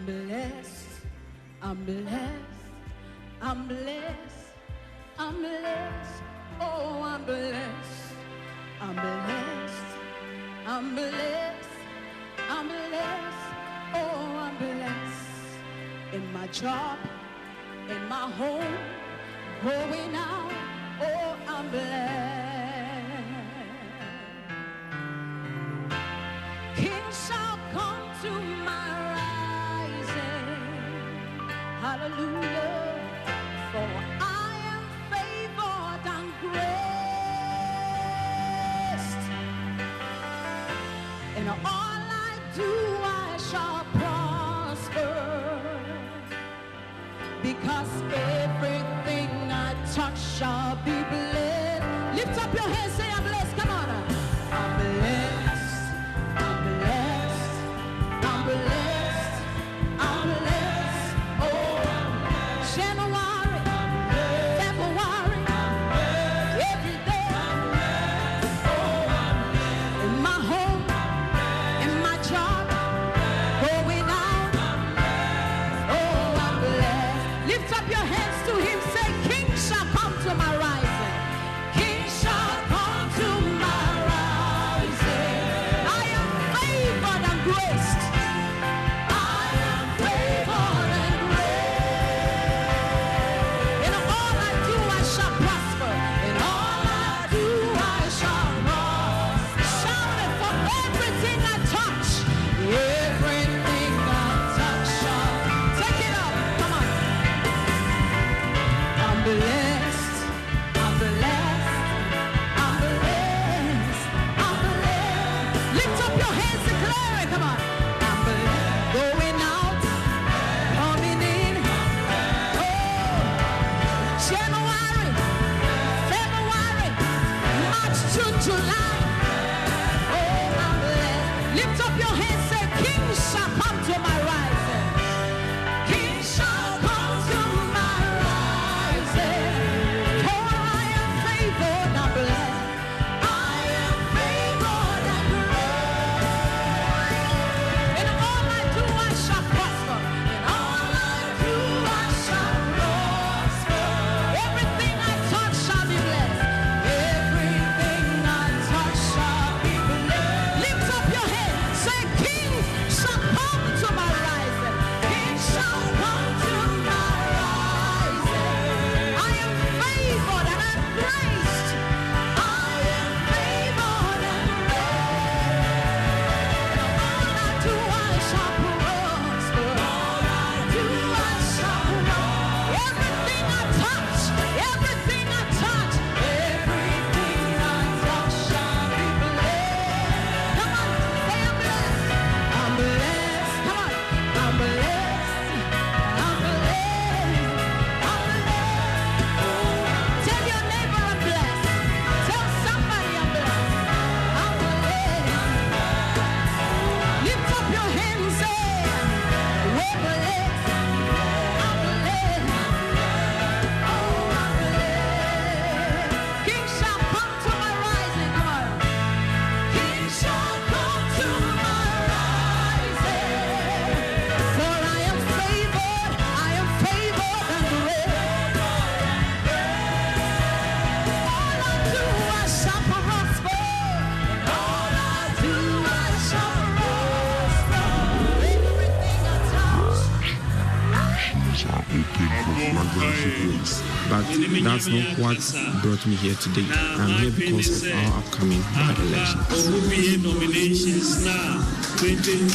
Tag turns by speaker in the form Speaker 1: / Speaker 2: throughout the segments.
Speaker 1: I'm blessed, I'm blessed, I'm blessed, I'm blessed, oh I'm blessed, I'm blessed, I'm blessed, I'm blessed, oh I'm blessed, in my job, in my home, going out, oh I'm blessed. Kings shall come to my hallelujah, for I am favored and graced. In all I do, I shall prosper, because everything I touch shall be blessed. Lift up your hands, say I'm blessed. Come on. I'm blessed, I'm blessed, I'm blessed, I'm blessed. January, February, every day, in my home, in my job, going out, oh, I'm blessed. Lift up your hands to him, say, King shall come to my rising. King shall come to my rising. I am favored and graced. I am favored and
Speaker 2: but that's not what brought me here today. I'm here because of our upcoming by-elections.
Speaker 3: Nominations now. 20.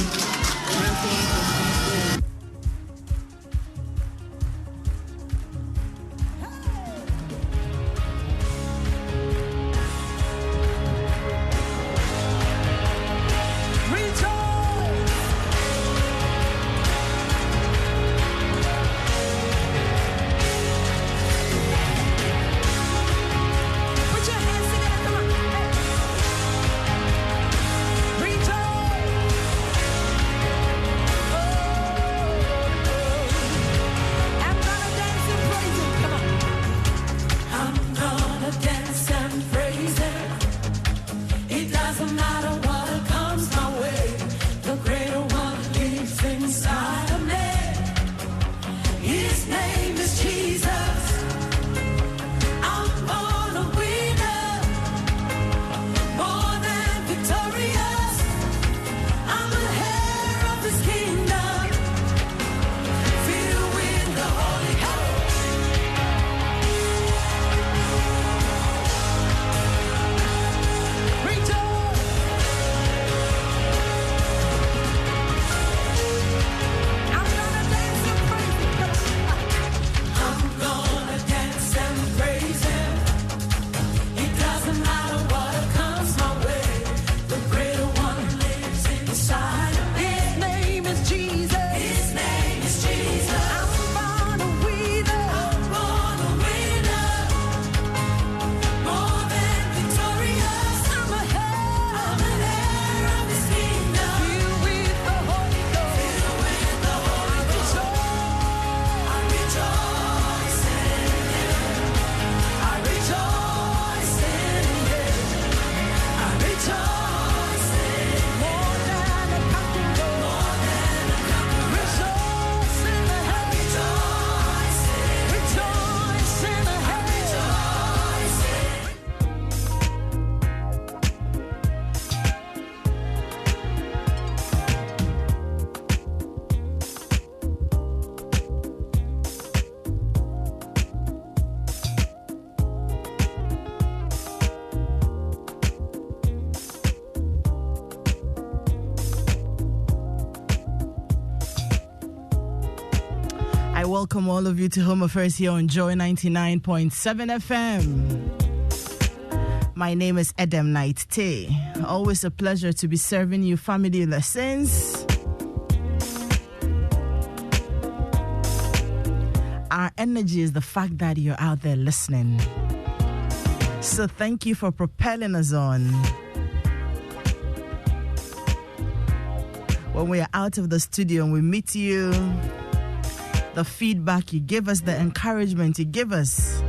Speaker 4: welcome all of you to Home Affairs here on Joy 99.7 FM. My name is Edem Knight Tay. Always a pleasure to be serving you family lessons. Our energy is the fact that you're out there listening. So thank you for propelling us on. When we are out of the studio and we meet you, the feedback you give us, the encouragement you give us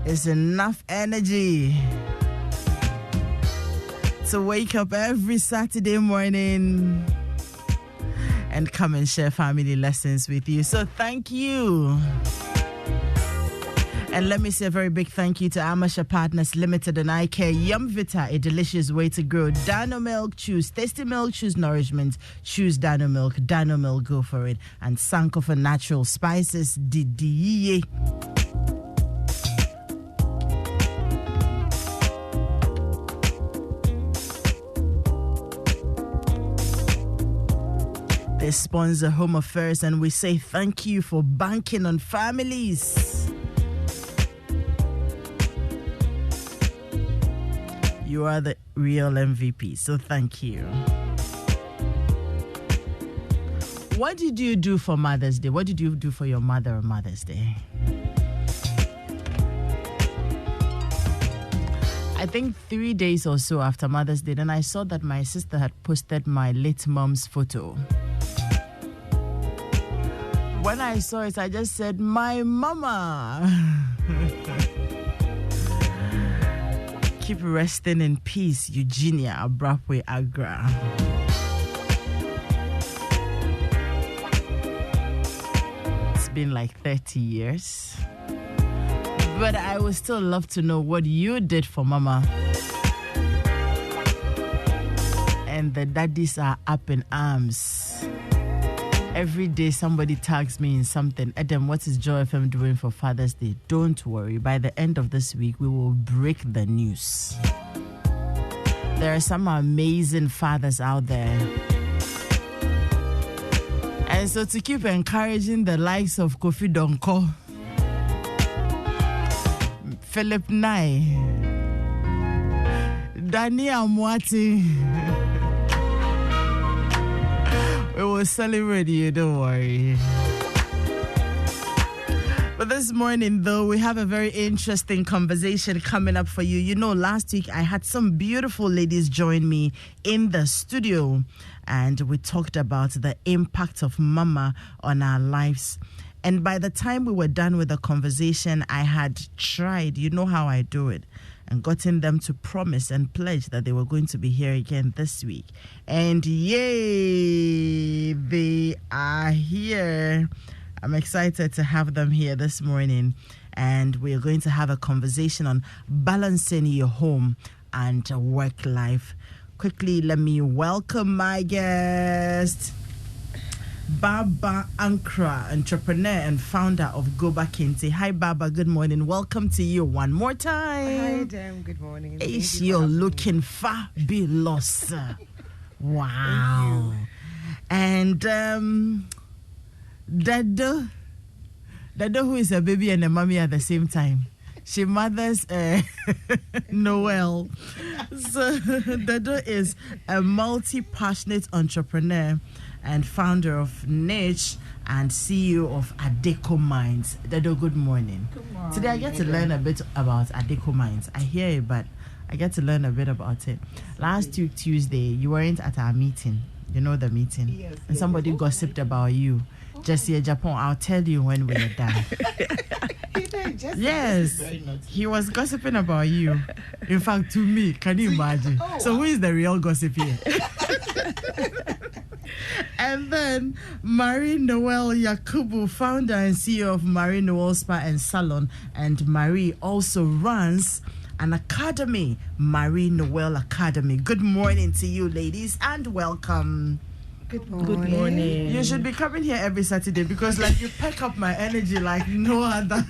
Speaker 4: is enough energy to wake up every Saturday morning and come and share family lessons with you. So thank you. And let me say a very big thank you to Amasha Partners Limited and I Care Yum Vita, a delicious way to grow. Dano Milk, choose tasty milk, choose nourishment, choose Dano Milk, go for it. And Sankofa Natural Spices, Didiye. They sponsor Home Affairs and we say thank you for banking on families. You are the real MVP, so thank you. What did you do for Mother's Day? What did you do for your mother on Mother's Day? I think 3 days or so after Mother's Day, then I saw that my sister had posted my late mom's photo. When I saw it, I just said, my mama. Keep resting in peace, Eugenia Abrapwe Agra. It's been like 30 years. But I would still love to know what you did for Mama. And the daddies are up in arms. Every day somebody tags me in something. Adam, what is Joy FM doing for Father's Day? Don't worry. By the end of this week, we will break the news. There are some amazing fathers out there. And so to keep encouraging the likes of Kofi Donko, Philip Nye, Danny Amwati, we will celebrate you, don't worry. But this morning, though, we have a very interesting conversation coming up for you. You know, last week I had some beautiful ladies join me in the studio, and we talked about the impact of Mama on our lives. And by the time we were done with the conversation, I had tried, you know how I do it, and gotten them to promise and pledge that they were going to be here again this week. And yay, they are here. I'm excited to have them here this morning. And we are going to have a conversation on balancing your home and work life. Quickly, let me welcome my guest, Baba Ankra, entrepreneur and founder of Goba Kente. Hi, Baba. Good morning. Welcome to you one more time.
Speaker 5: Hi, Dan. Good morning.
Speaker 4: You're looking fabulous. Wow. And Dado, who is a baby and a mommy at the same time. She mothers Noel. So Dado is a multi-passionate entrepreneur and founder of Niche and CEO of Adeko Minds. Dado, good morning.
Speaker 5: Good morning.
Speaker 4: Today I get to learn a bit about Adeko Minds. I hear it, but I get to learn a bit about it. Last week, Tuesday, you weren't at our meeting. You know the meeting?
Speaker 5: Yes.
Speaker 4: And somebody gossiped about you. Just here, Japan. I'll tell you when we are done. Yes, he was gossiping about you. In fact, to me, can you imagine? So who is the real gossip here? And then Marie Noel Yakubu, founder and CEO of Marie Noel Spa and Salon, and Marie also runs an academy, Marie Noel Academy. Good morning to you, ladies, and welcome.
Speaker 5: Good morning.
Speaker 4: Good morning. You should be coming here every Saturday because, like, you pack up my energy like no other.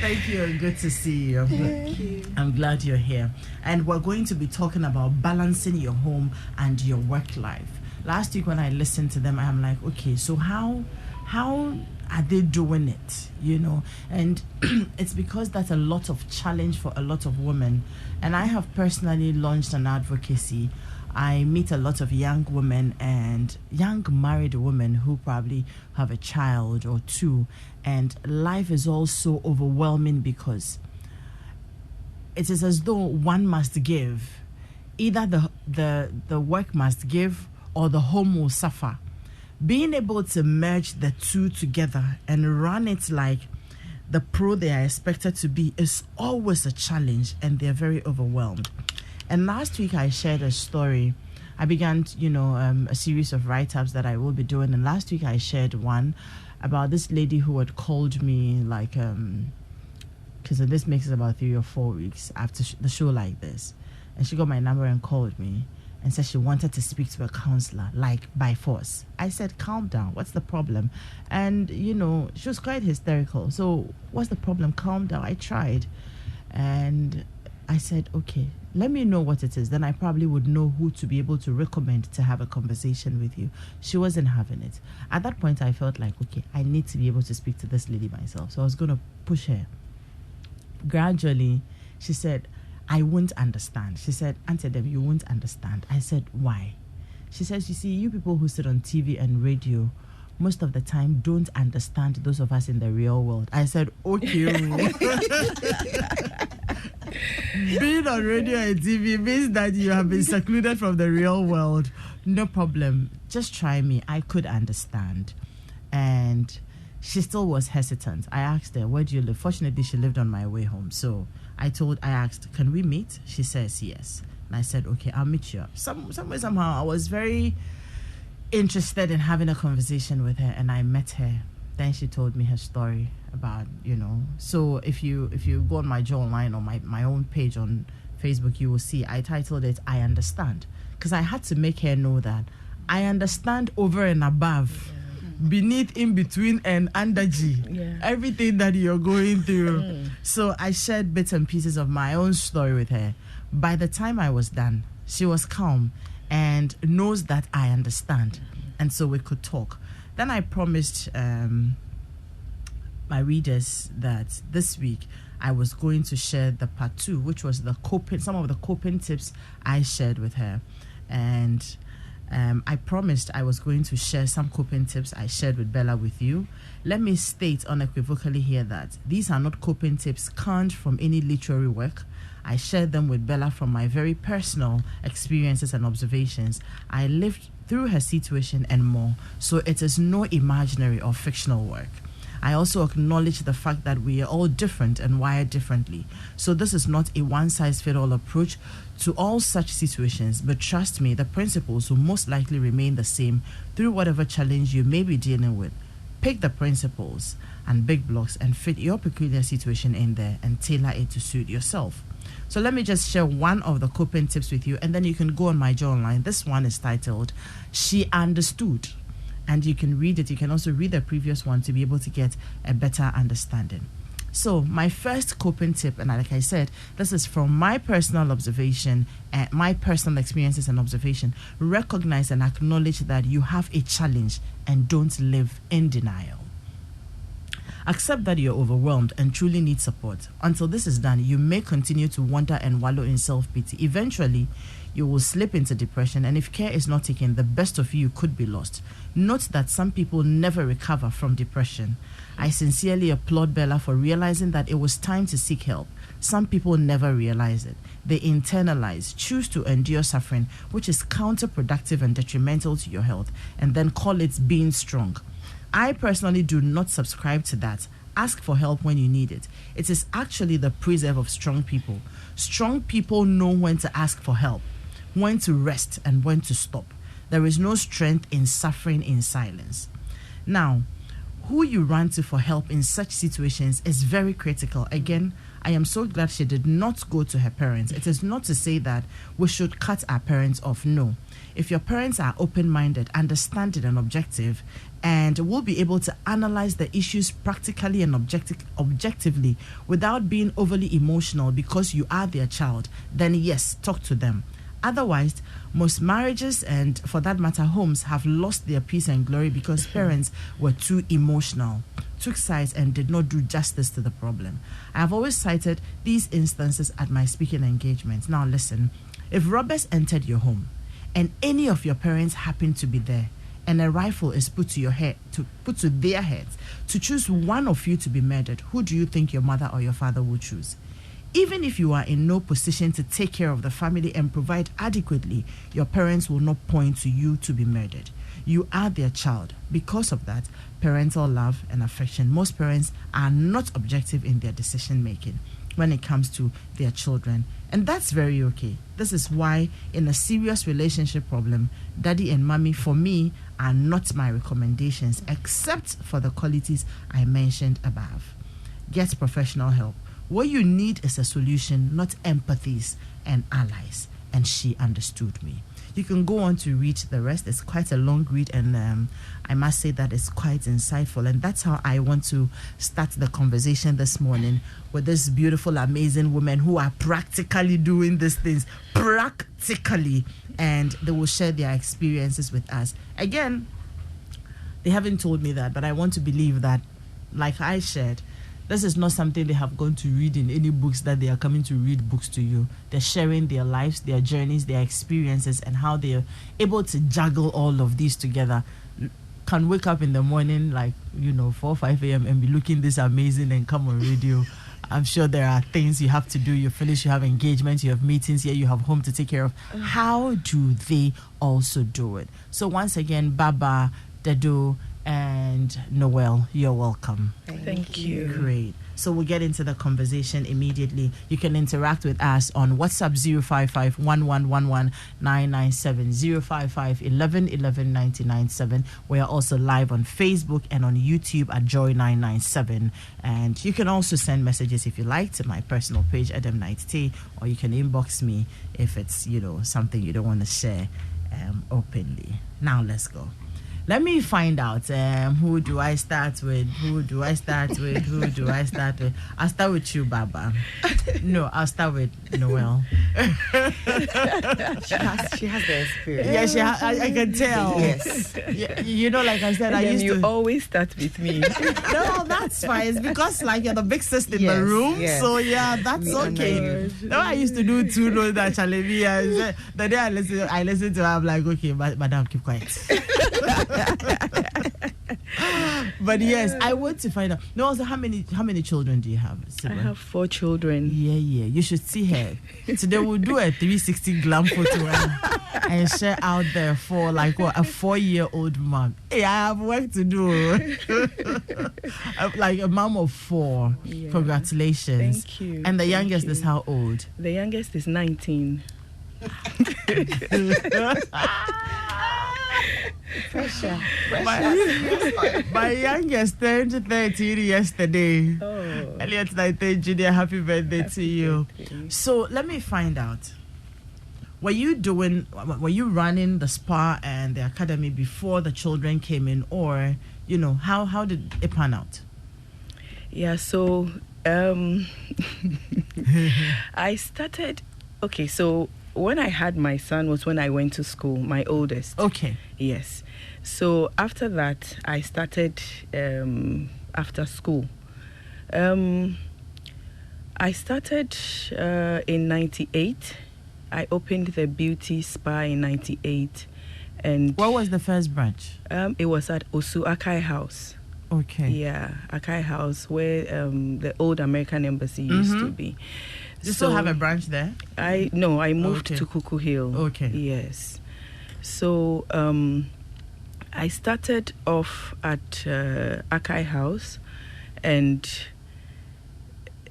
Speaker 4: Thank you, and good to see you.
Speaker 5: Thank you.
Speaker 4: I'm glad you're here. And we're going to be talking about balancing your home and your work life. last week when I listened to them, I'm like, okay, so how are they doing it, and it's because that's a lot of challenge for a lot of women. And I have personally launched an advocacy. I meet a lot of young women and young married women who probably have a child or two, and life is all so overwhelming because it is as though one must give. Either the work must give or the home will suffer. Being able to merge the two together and run it like the pro they are expected to be is always a challenge, and they're very overwhelmed. And last week I shared a story. I began, a series of write-ups that I will be doing. And last week I shared one about this lady who had called me because this makes it about 3 or 4 weeks after the show like this. And she got my number and called me and said she wanted to speak to a counselor, like by force. I said, calm down. What's the problem? And, she was quite hysterical. So what's the problem? Calm down. I tried. And I said, okay, let me know what it is. Then I probably would know who to be able to recommend to have a conversation with you. She wasn't having it. At that point, I felt like, okay, I need to be able to speak to this lady myself. So I was going to push her. Gradually, she said, I won't understand. She said, Auntie Dem, you won't understand. I said, why? She says, you see, you people who sit on TV and radio, most of the time don't understand those of us in the real world. I said, okay. Being on radio and TV means that you have been secluded from the real world. No problem. Just try me. I could understand. And she still was hesitant. I asked her, where do you live? Fortunately, she lived on my way home. So I asked, can we meet? She says yes. And I said, okay, I'll meet you up. Somehow, I was very interested in having a conversation with her, and I met her. Then she told me her story about, So if you go on my Joe Online or my own page on Facebook, you will see I titled it, I Understand. Because I had to make her know that I understand over and above. Beneath, in between, and under G. Everything that you're going through. So I shared bits and pieces of my own story with her. By the time I was done, she was calm and knows that I understand. And so we could talk. Then I promised my readers that this week I was going to share the part 2, which was some of the coping tips I shared with her. And I promised I was going to share some coping tips I shared with Bella with you. Let me state unequivocally here that these are not coping tips canned from any literary work. I shared them with Bella from my very personal experiences and observations. I lived through her situation and more, so it is no imaginary or fictional work. I also acknowledge the fact that we are all different and wired differently. So this is not a one-size-fits-all approach to all such situations, but trust me, the principles will most likely remain the same through whatever challenge you may be dealing with. Pick the principles and big blocks and fit your peculiar situation in there and tailor it to suit yourself. So let me just share one of the coping tips with you, and then you can go on my Joe Online. This one is titled, She Understood. And you can read it. You can also read the previous one to be able to get a better understanding. So my first coping tip, and like I said, this is from my personal observation and my personal experiences and observation. Recognize and acknowledge that you have a challenge and don't live in denial. Accept that you're overwhelmed and truly need support. Until this is done, you may continue to wonder and wallow in self-pity. Eventually, you will slip into depression, and if care is not taken, the best of you could be lost. Note that some people never recover from depression. I sincerely applaud Bella for realizing that it was time to seek help. Some people never realize it. They internalize, choose to endure suffering, which is counterproductive and detrimental to your health, and then call it being strong. I personally do not subscribe to that. Ask for help when you need it. It is actually the preserve of strong people. Strong people know when to ask for help, when to rest, and when to stop. There is no strength in suffering in silence. Now, who you run to for help in such situations is very critical. Again, I am so glad she did not go to her parents. It is not to say that we should cut our parents off. No. If your parents are open-minded, understanding, and objective, and will be able to analyze the issues practically and objectively without being overly emotional because you are their child, then yes, talk to them. Otherwise, most marriages and, for that matter, homes have lost their peace and glory because parents were too emotional, took sides, and did not do justice to the problem. I have always cited these instances at my speaking engagements. Now listen, if robbers entered your home and any of your parents happened to be there, and a rifle is put to their heads to choose one of you to be murdered, who do you think your mother or your father would choose? Even if you are in no position to take care of the family and provide adequately, your parents will not point to you to be murdered. You are their child. Because of that, parental love and affection, most parents are not objective in their decision making when it comes to their children. And that's very okay. This is why in a serious relationship problem, daddy and mommy, for me, are not my recommendations, except for the qualities I mentioned above. Get professional help. What you need is a solution, not empathies and allies. And she understood me. You can go on to read the rest. It's quite a long read, and I must say that it's quite insightful. And that's how I want to start the conversation this morning with this beautiful, amazing women who are practically doing these things, practically, and they will share their experiences with us. Again, they haven't told me that, but I want to believe that, like I shared, this is not something they have gone to read in any books that they are coming to read books to you. They're sharing their lives, their journeys, their experiences, and how they are able to juggle all of these together. Can wake up in the morning, 4 or 5 a.m. and be looking this amazing and come on radio. I'm sure there are things you have to do. You finish, you have engagements, you have meetings here, you have home to take care of. How do they also do it? So once again, Baba, Dado, and Noel, you're welcome.
Speaker 5: Thank you.
Speaker 4: Great. So we'll get into the conversation immediately. You can interact with us on WhatsApp 055 1111 997 055 1111 997. We are also live on Facebook and on YouTube at Joy 997. And you can also send messages if you like to my personal page, Adam Knight T, or you can inbox me if it's something you don't want to share openly. Now let's go. Let me find out who do I start with? I'll start with you, Baba. No, I'll start with Noel.
Speaker 5: She has the experience.
Speaker 4: Yeah, I can tell.
Speaker 5: Yes.
Speaker 4: Yeah, like I said,
Speaker 6: And
Speaker 4: I used
Speaker 6: you
Speaker 4: to.
Speaker 6: always start with me.
Speaker 4: No, that's fine. It's because you're the big sister in
Speaker 5: Yes,
Speaker 4: the room.
Speaker 5: yes.
Speaker 4: So yeah, that's
Speaker 5: We honor
Speaker 4: okay.
Speaker 5: you.
Speaker 4: No, I used to do two no that challenge. The day I listen to her, I'm like, okay, madam, keep quiet. But yes, I want to find out. No, also, how many children do you have?
Speaker 6: I
Speaker 4: Sibyl?
Speaker 6: have 4 children.
Speaker 4: Yeah. You should see her. Today we'll do a 360 glam photo and share out there for a 4-year-old mom. Hey, I have work to do. Like a mom of 4.
Speaker 6: Yeah.
Speaker 4: Congratulations.
Speaker 6: Thank you.
Speaker 4: And the
Speaker 6: Thank
Speaker 4: youngest is
Speaker 6: you.
Speaker 4: how old?
Speaker 6: The youngest is 19.
Speaker 5: Pressure.
Speaker 4: My youngest turned 13 yesterday.
Speaker 6: Oh.
Speaker 4: Elliot Knight Junior, happy birthday to you.
Speaker 6: birthday.
Speaker 4: So let me find out. Were you running the spa and the academy before the children came in, or how did it pan out?
Speaker 6: Yeah, so I started. Okay, so when I had my son was when I went to school, my oldest.
Speaker 4: Okay.
Speaker 6: Yes. So after that, I started after school. I started in 98. I opened the beauty spa in 98. And
Speaker 4: What was the first branch?
Speaker 6: it was at Osu Akai House.
Speaker 4: Okay.
Speaker 6: Yeah, Akai House, where the old American embassy used to be.
Speaker 4: Do you still have a branch there?
Speaker 6: I moved
Speaker 4: Okay.
Speaker 6: to Kuku Hill.
Speaker 4: Okay.
Speaker 6: Yes. So I started off at Akai House, and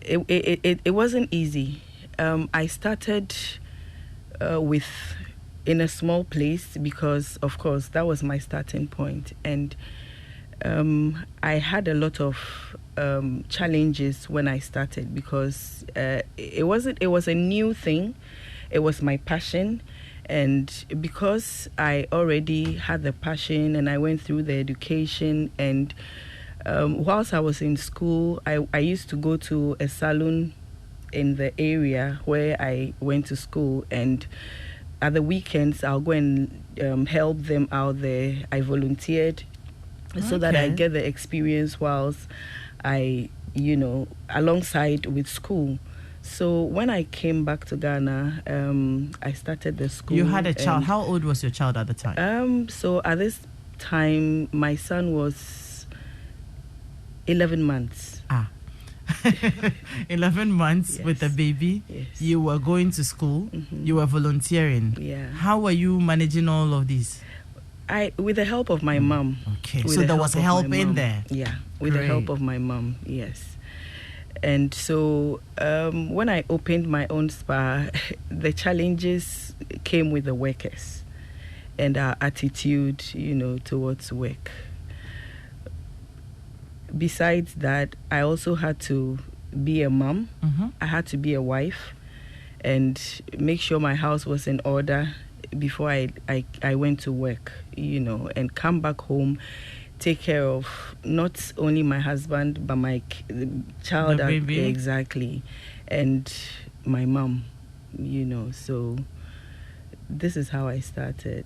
Speaker 6: it wasn't easy. I started with in a small place because, of course, that was my starting point, and I had a lot of challenges when I started because it was a new thing. It was my passion, and because I already had the passion and I went through the education, and whilst I was in school, I used to go to a salon in the area where I went to school, and at the weekends, I'll go and help them out there. I volunteered so that I
Speaker 4: Okay.
Speaker 6: get the experience whilst I, alongside with school. So when I came back to Ghana, I started the school.
Speaker 4: You had a child.
Speaker 6: and,
Speaker 4: How old was your child at the time?
Speaker 6: So at this time, my son was 11 months.
Speaker 4: 11 months with a
Speaker 6: Yes.
Speaker 4: baby.
Speaker 6: Yes.
Speaker 4: You were going to school.
Speaker 6: Mhm.
Speaker 4: You were volunteering.
Speaker 6: Yeah.
Speaker 4: How were you managing all of this?
Speaker 6: With the help of my mom.
Speaker 4: Okay,
Speaker 6: With
Speaker 4: so
Speaker 6: the
Speaker 4: there was
Speaker 6: of my
Speaker 4: help in
Speaker 6: mom.
Speaker 4: there.
Speaker 6: Yeah, with the help
Speaker 4: Great.
Speaker 6: of my mom, yes. And so when I opened my own spa, the challenges came with the workers and our attitude, towards work. Besides that, I also had to be a mom.
Speaker 4: Mm-hmm.
Speaker 6: I had to be a wife and make sure my house was in order before I went to work, and come back home, take care of not only my husband, but my child.
Speaker 4: The baby.
Speaker 6: Exactly. And my mom, so this is how I started.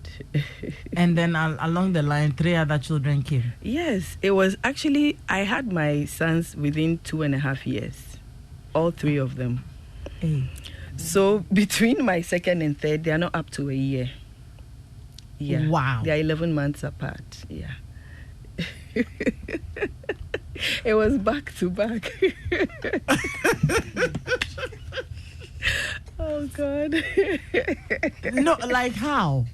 Speaker 4: And then along the line, 3 other children came.
Speaker 6: Yes, it was actually, I had my sons within 2.5 years, all 3 of them.
Speaker 4: Hey.
Speaker 6: So between my second and third, they are not up to a year. Yeah.
Speaker 4: Wow.
Speaker 6: They are 11 months apart. Yeah. It was back to back. Oh God.
Speaker 4: No, like how?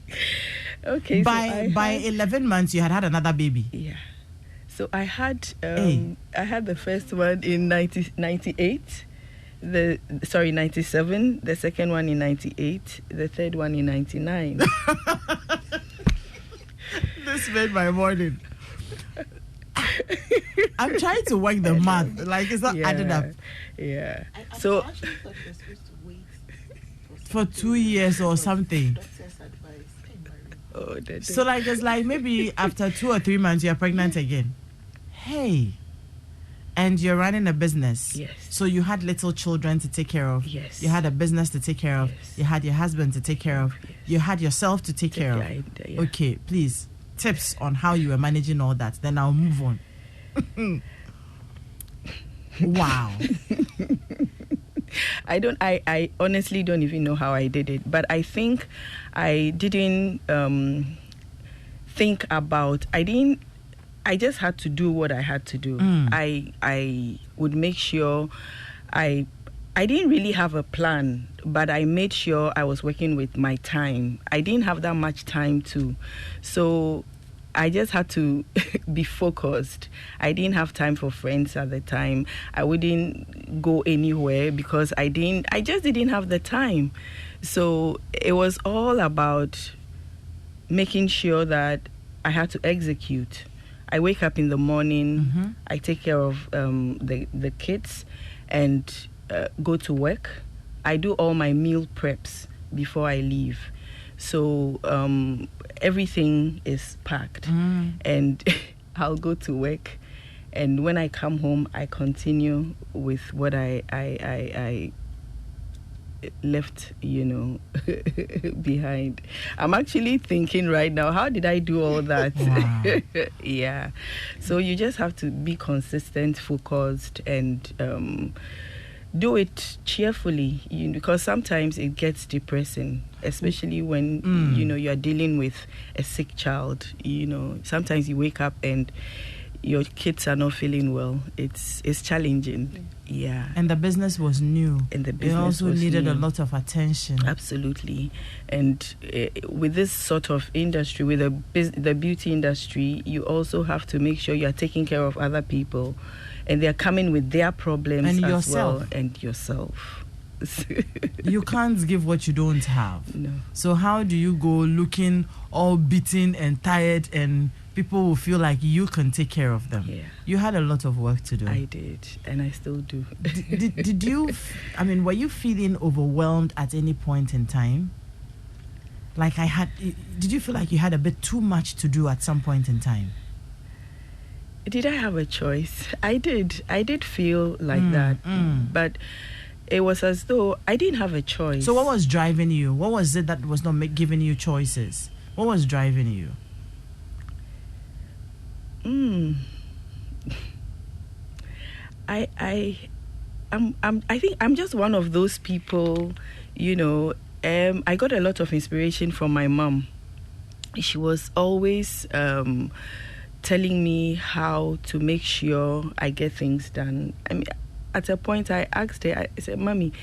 Speaker 6: Okay.
Speaker 4: By 11 months, you had another baby.
Speaker 6: Yeah. So I had
Speaker 4: Hey.
Speaker 6: I had the first one in 98. 97, the second one in 98, the third one in 99.
Speaker 4: This made my morning. I'm trying to work the math. Like, it's not adding up.
Speaker 6: Yeah. So
Speaker 4: For 2 years or something. So, like, it's like maybe after 2 or 3 months, you're pregnant again. Hey. And you're running a business.
Speaker 6: Yes.
Speaker 4: So you had little children to take care of.
Speaker 6: Yes.
Speaker 4: You had a business to take care of.
Speaker 6: Yes.
Speaker 4: You had your husband to take care of.
Speaker 6: Yes.
Speaker 4: You had yourself to take care of.
Speaker 6: Yeah.
Speaker 4: Okay, please. Tips on how you were managing all that. Then I'll move on. Wow.
Speaker 6: I honestly don't even know how I did it, but I think I didn't think about, I just had to do what I had to do. I would make sure I didn't really have a plan, but I made sure I was working with my time. I didn't have that much time too. So I just had to be focused. I didn't have time for friends at the time. I wouldn't go anywhere because I just didn't have the time. So it was all about making sure that I had to execute. I wake up in the morning, I take care of the kids and go to work. I do all my meal preps before I leave. So everything is packed and I'll go to work. And when I come home, I continue with what I left, behind. I'm actually thinking right now, how did I do all that?
Speaker 4: Wow.
Speaker 6: Yeah. So you just have to be consistent, focused, and do it cheerfully, because sometimes it gets depressing, especially when you are dealing with a sick child. Sometimes you wake up and your kids are not feeling well. It's challenging. Yeah.
Speaker 4: And the business was new.
Speaker 6: And the
Speaker 4: It
Speaker 6: business
Speaker 4: also
Speaker 6: was
Speaker 4: needed a
Speaker 6: new.
Speaker 4: lot of attention.
Speaker 6: Absolutely. And with this sort of industry, with the beauty industry, you also have to make sure you are taking care of other people, and they are coming with their problems
Speaker 4: And
Speaker 6: as
Speaker 4: yourself.
Speaker 6: well, and yourself.
Speaker 4: You can't give what you don't have.
Speaker 6: No.
Speaker 4: So how do you go looking all beaten and tired, and people will feel like you can take care of them?
Speaker 6: Yeah.
Speaker 4: You had a lot of work to do.
Speaker 6: I did, and I still do.
Speaker 4: Did you, were you feeling overwhelmed at any point in time? Like did you feel like you had a bit too much to do at some point in time?
Speaker 6: Did I have a choice? I did feel like that. But it was as though I didn't have a choice.
Speaker 4: So what was driving you? What was it that was not giving you choices? What was driving you?
Speaker 6: I think I'm just one of those people, you know. I got a lot of inspiration from my mom. She was always telling me how to make sure I get things done. I mean, at a point I asked her, I said, "Mommy,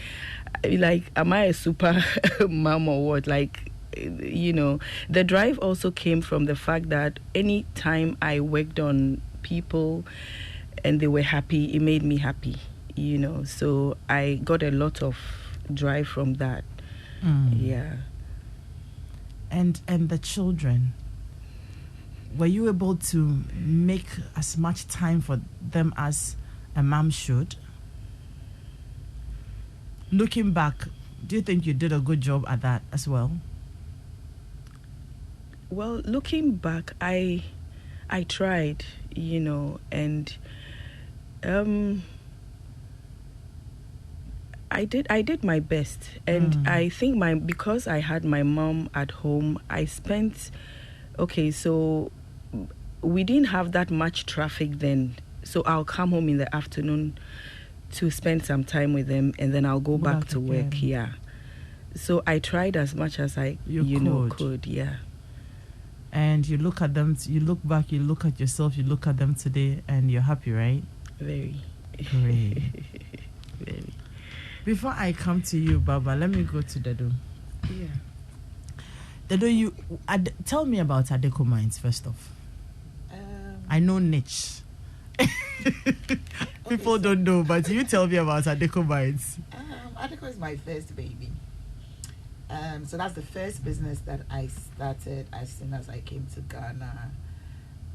Speaker 6: like, am I a super mom or what?" Like, you know, the drive also came from the fact that any time I worked on people and they were happy, it made me happy, you know. So I got a lot of drive from that. Yeah.
Speaker 4: And the children, were you able to make as much time for them as a mom should? Looking back, do you think you did a good job at that as well?
Speaker 6: Well, looking back, I tried, you know, and I did my best, and I think because I had my mom at home, I spent, so we didn't have that much traffic then, so I'll come home in the afternoon to spend some time with them, and then I'll go back to work. Yeah, so I tried as much as I could. Yeah.
Speaker 4: And you look at them, you look back, you look at yourself, you look at them today, and you're happy, right?
Speaker 6: Very.
Speaker 4: Great.
Speaker 6: Very.
Speaker 4: Before I come to you, Baba, let me go to Dado.
Speaker 6: Yeah.
Speaker 4: Dado, tell me about Adeko Mines first off. I know niche. People don't know, but you tell me about Adeko Mines.
Speaker 5: Adeko is my first baby. So that's the first business that I started as soon as I came to Ghana.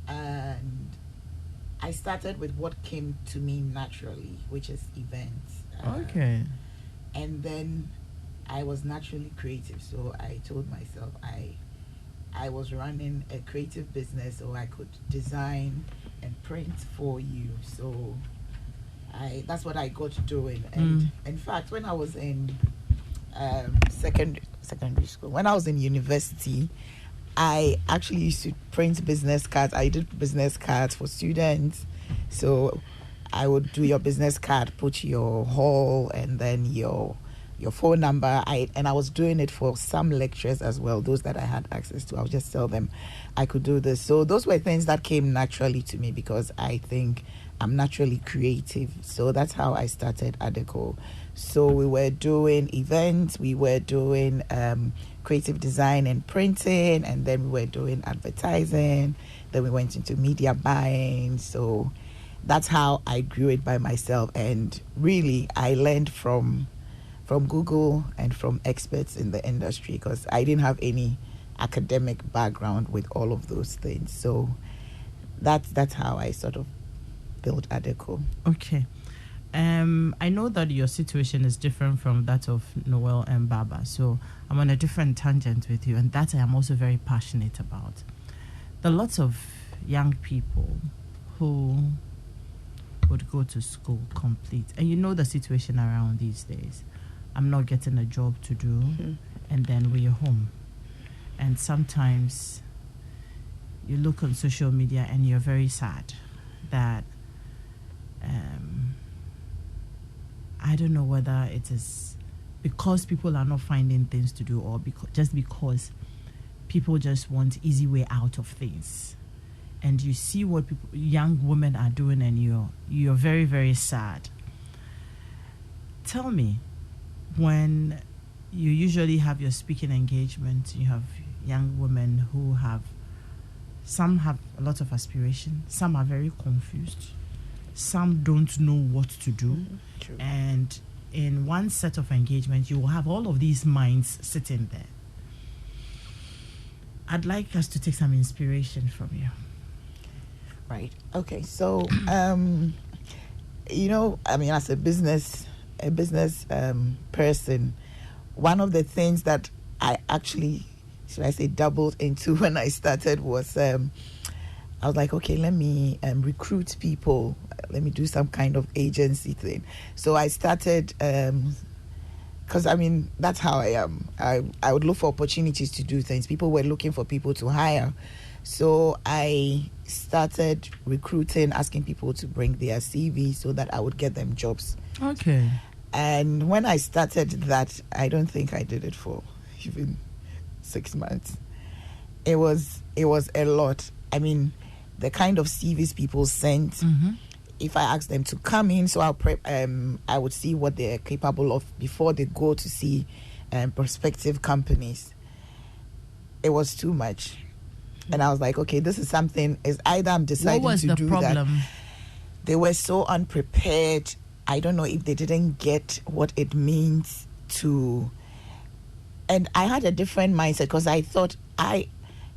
Speaker 5: And I started with what came to me naturally, which is events.
Speaker 4: Okay.
Speaker 5: And then I was naturally creative. So I told myself I was running a creative business, so I could design and print for you. So that's what I got doing. And in fact, when I was in secondary school, when I was in university, I actually used to print business cards. I did business cards for students. So I would do your business card, put your hall and then your phone number. I was doing it for some lectures as well, those that I had access to. I would just tell them I could do this. So those were things that came naturally to me because I think I'm naturally creative. So that's how I started Adeko. So we were doing events, we were doing creative design and printing, and then we were doing advertising. Then we went into media buying. So that's how I grew it by myself. And really, I learned from Google and from experts in the industry because I didn't have any academic background with all of those things. So that's how I sort of built Adeko.
Speaker 4: Okay. I know that your situation is different from that of Noel and Baba, so I'm on a different tangent with you, and that I am also very passionate about. There are lots of young people who would go to school complete, and you know the situation around these days. I'm not getting a job to do, and then we're home. And sometimes you look on social media and you're very sad that I don't know whether it is because people are not finding things to do or because people just want easy way out of things. And you see what young women are doing and you're very, very sad. Tell me, when you usually have your speaking engagement, you have young women who some have a lot of aspiration, some are very confused, some don't know what to do.
Speaker 5: True.
Speaker 4: And in one set of engagement, you will have all of these minds sitting there. I'd like us to take some inspiration from you.
Speaker 5: Right. Okay. So, as a business person, one of the things that I actually, doubled into when I started was I was like, okay, let me recruit people. let me do some kind of agency thing. So I started, because I mean, that's how I am. I would look for opportunities to do things. People were looking for people to hire. So I started recruiting, asking people to bring their CV so that I would get them jobs.
Speaker 4: Okay.
Speaker 5: And when I started that, I don't think I did it for even 6 months. It was a lot. I mean, the kind of CVs people sent, if I asked them to come in, so I would see what they're capable of before they go to see prospective companies. It was too much. And I was like, okay, this is something, is either I'm deciding
Speaker 4: what was
Speaker 5: to
Speaker 4: the
Speaker 5: do
Speaker 4: problem?
Speaker 5: that. They were so unprepared. I don't know if they didn't get what it means to. And I had a different mindset because I thought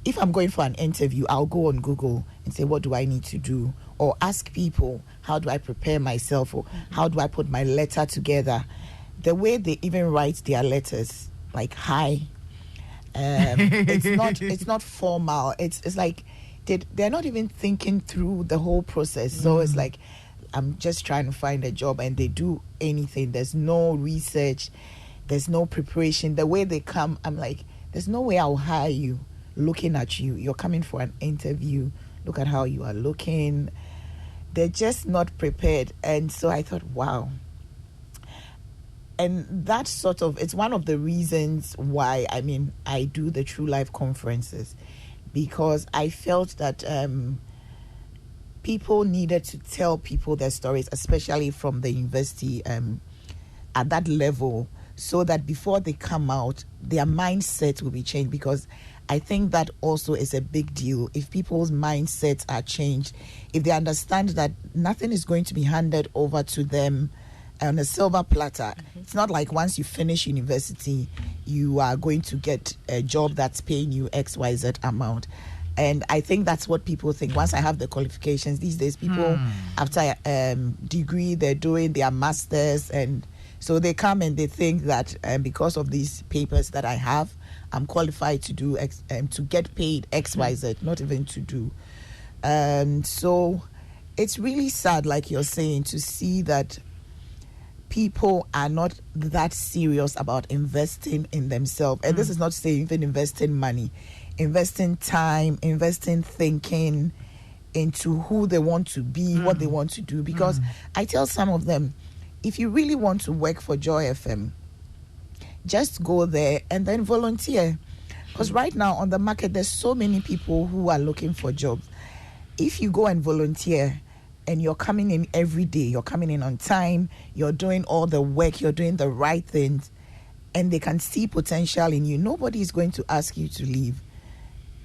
Speaker 5: if I'm going for an interview, I'll go on Google and say, what do I need to do? Or ask people, how do I prepare myself? Or how do I put my letter together? The way they even write their letters, like hi. It's not formal. It's like they're not even thinking through the whole process. So it's like, I'm just trying to find a job, and they do anything. There's no research. There's no preparation. The way they come, I'm like, there's no way I'll hire you looking at you. You're coming for an interview. Look at how you are looking. They're just not prepared. And so I thought, wow. And that it's one of the reasons why, I do the True Life conferences, because I felt that people needed to tell people their stories, especially from the university at that level, so that before they come out, their mindset will be changed. Because I think that also is a big deal. If people's mindsets are changed, if they understand that nothing is going to be handed over to them on a silver platter. It's not like once you finish university, you are going to get a job that's paying you XYZ amount. And I think that's what people think. Once I have the qualifications, these days people after degree, they're doing their masters, and so they come and they think that because of these papers that I have, I'm qualified to do to get paid XYZ, not even to do. So it's really sad, like you're saying, to see that people are not that serious about investing in themselves. And this is not saying even investing money, investing time, investing thinking into who they want to be, what they want to do. Because I tell some of them, if you really want to work for Joy FM, just go there and then volunteer. Because right now on the market, there's so many people who are looking for jobs. If you go and volunteer, and you're coming in every day, you're coming in on time, you're doing all the work, you're doing the right things, and they can see potential in you, nobody is going to ask you to leave.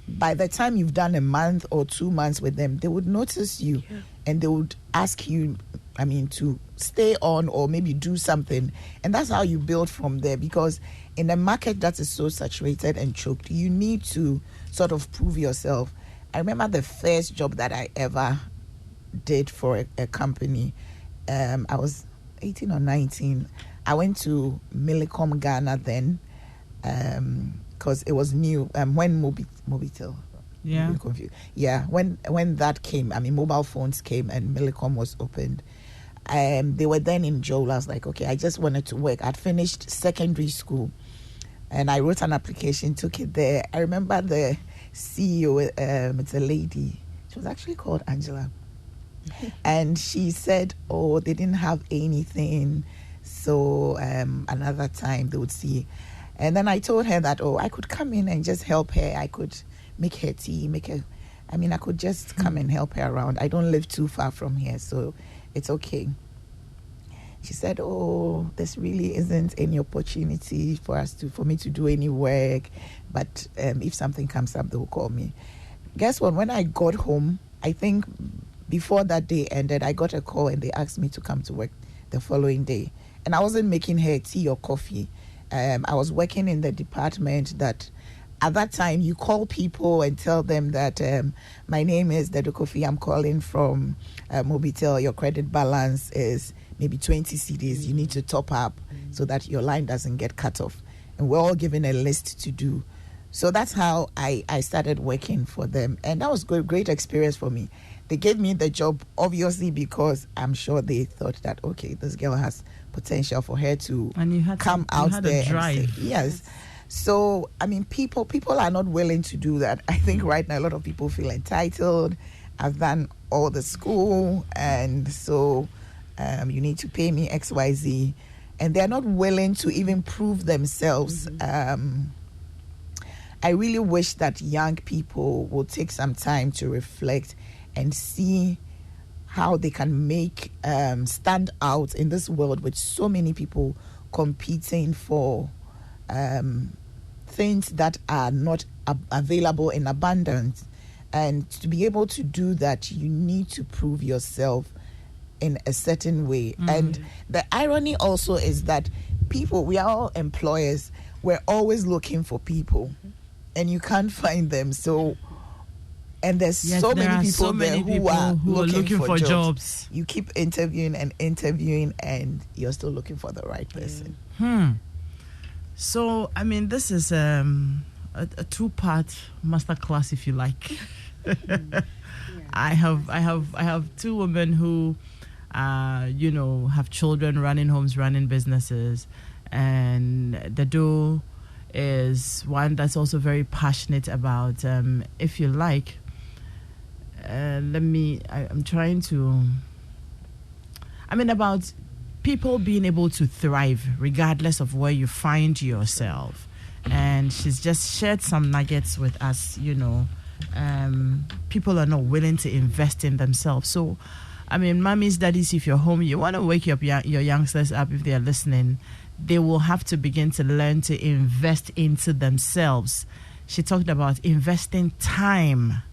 Speaker 5: By the time you've done a month or 2 months with them, they would notice you, and they would ask you, to stay on or maybe do something. And that's how you build from there, because in a market that is so saturated and choked, you need to sort of prove yourself. I remember the first job that I ever did for a company. I was 18 or 19. I went to Millicom Ghana then, because it was new. When Mobitel, I'm confused. Yeah, when that came, mobile phones came and Millicom was opened. They were then in Joel. I was like, okay, I just wanted to work. I'd finished secondary school, and I wrote an application, took it there. I remember the CEO. It's a lady. She was actually called Angela. And she said, they didn't have anything, so another time they would see. And then I told her that I could come in and just help her. I could make her tea, I could just come and help her around. I don't live too far from here, so it's okay. She said, this really isn't any opportunity for me to do any work, but if something comes up, they'll call me. Guess what? When I got home, I think before that day ended, I got a call and they asked me to come to work the following day. And I wasn't making her tea or coffee. I was working in the department that at that time you call people and tell them that my name is Dedo Kofi, I'm calling from Mobitel. Your credit balance is maybe 20 cedis. You need to top up so that your line doesn't get cut off. And we're all given a list to do. So that's how I started working for them. And that was a great experience for me. They gave me the job obviously because I'm sure they thought that, okay, this girl has potential for her to
Speaker 4: And you had
Speaker 5: come
Speaker 4: you
Speaker 5: out
Speaker 4: had
Speaker 5: there
Speaker 4: a drive.
Speaker 5: and say, yes. So, I mean, people are not willing to do that. I think right now a lot of people feel entitled. I've done all the school, and so you need to pay me XYZ. And they're not willing to even prove themselves. I really wish that young people will take some time to reflect and see how they can make stand out in this world with so many people competing for things that are not available in abundance. And to be able to do that, you need to prove yourself in a certain way. And the irony also is that people, we are all employers, we're always looking for people, and you can't find them. So, and there's so many people there who are looking for jobs. You keep interviewing, and you're still looking for the right person.
Speaker 4: So, I mean, this is a two-part masterclass, if you like. I have two women who, have children, running homes, running businesses, and Dado is one that's also very passionate about, if you like. I'm trying to. About people being able to thrive regardless of where you find yourself. And she's just shared some nuggets with us, people are not willing to invest in themselves. So, mummies, daddies, if you're home, you want to wake up your youngsters up if they're listening, they will have to begin to learn to invest into themselves. She talked about investing time.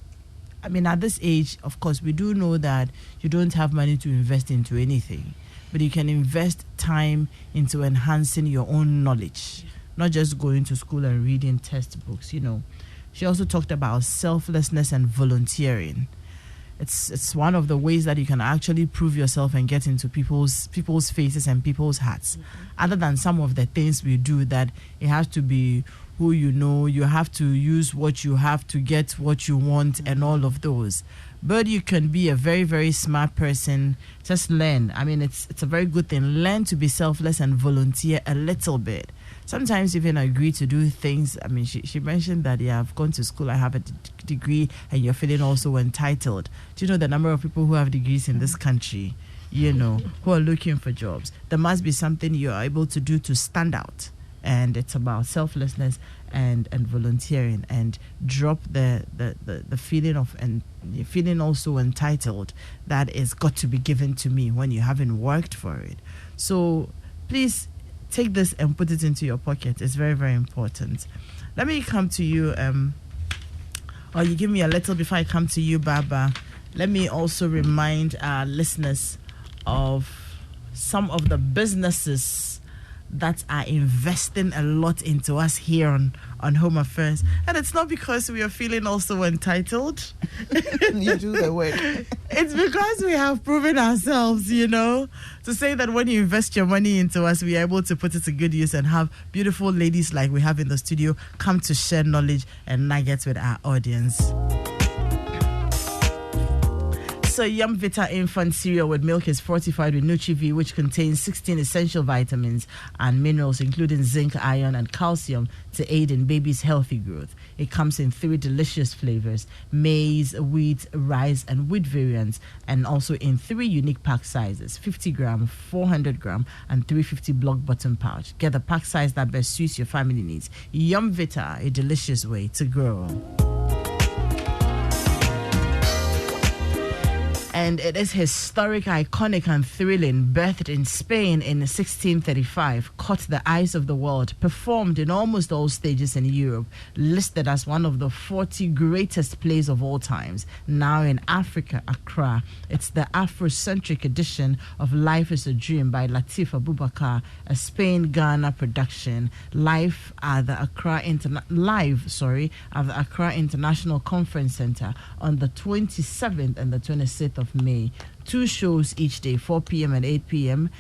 Speaker 4: At this age, of course, we do know that you don't have money to invest into anything, but you can invest time into enhancing your own knowledge, not just going to school and reading textbooks, She also talked about selflessness and volunteering. It's one of the ways that you can actually prove yourself and get into people's faces and people's hearts. Other than some of the things we do, that it has to be who you have to use what you have to get what you want and all of those. But you can be a very, very smart person. Just learn. It's a very good thing. Learn to be selfless and volunteer a little bit. Sometimes even agree to do things. She mentioned that, I've gone to school, I have a degree, and you're feeling also entitled. Do you know the number of people who have degrees in this country, who are looking for jobs? There must be something you are able to do to stand out. And it's about selflessness and volunteering, and drop the feeling of, and feeling also entitled, that is got to be given to me when you haven't worked for it. So please take this and put it into your pocket. It's very, very important. Let me come to you, or you give me a little before I come to you, Baba. Let me also remind our listeners of some of the businesses that are investing a lot into us here on Home Affairs. And it's not because we are feeling also entitled.
Speaker 5: You do the work.
Speaker 4: It's because we have proven ourselves, to say that when you invest your money into us, we are able to put it to good use and have beautiful ladies like we have in the studio come to share knowledge and nuggets with our audience. So Yum Vita infant cereal with milk is fortified with Nutri-V, which contains 16 essential vitamins and minerals, including zinc, iron, and calcium, to aid in baby's healthy growth. It comes in 3 delicious flavors: maize, wheat, rice, and wheat variants, and also in 3 unique pack sizes: 50 gram, 400 gram, and 350 block bottom pouch. Get the pack size that best suits your family needs. Yum Vita, a delicious way to grow. And it is historic, iconic, and thrilling. Birthed in Spain in 1635, caught the eyes of the world, performed in almost all stages in Europe, listed as one of the 40 greatest plays of all times. Now in Africa, Accra, it's the Afrocentric edition of Life is a Dream by Latif Abubakar, a Spain-Ghana production, live at the Accra International Conference Center on the 27th and the 26th of May. 2 shows each day, 4 p.m. and 8 p.m.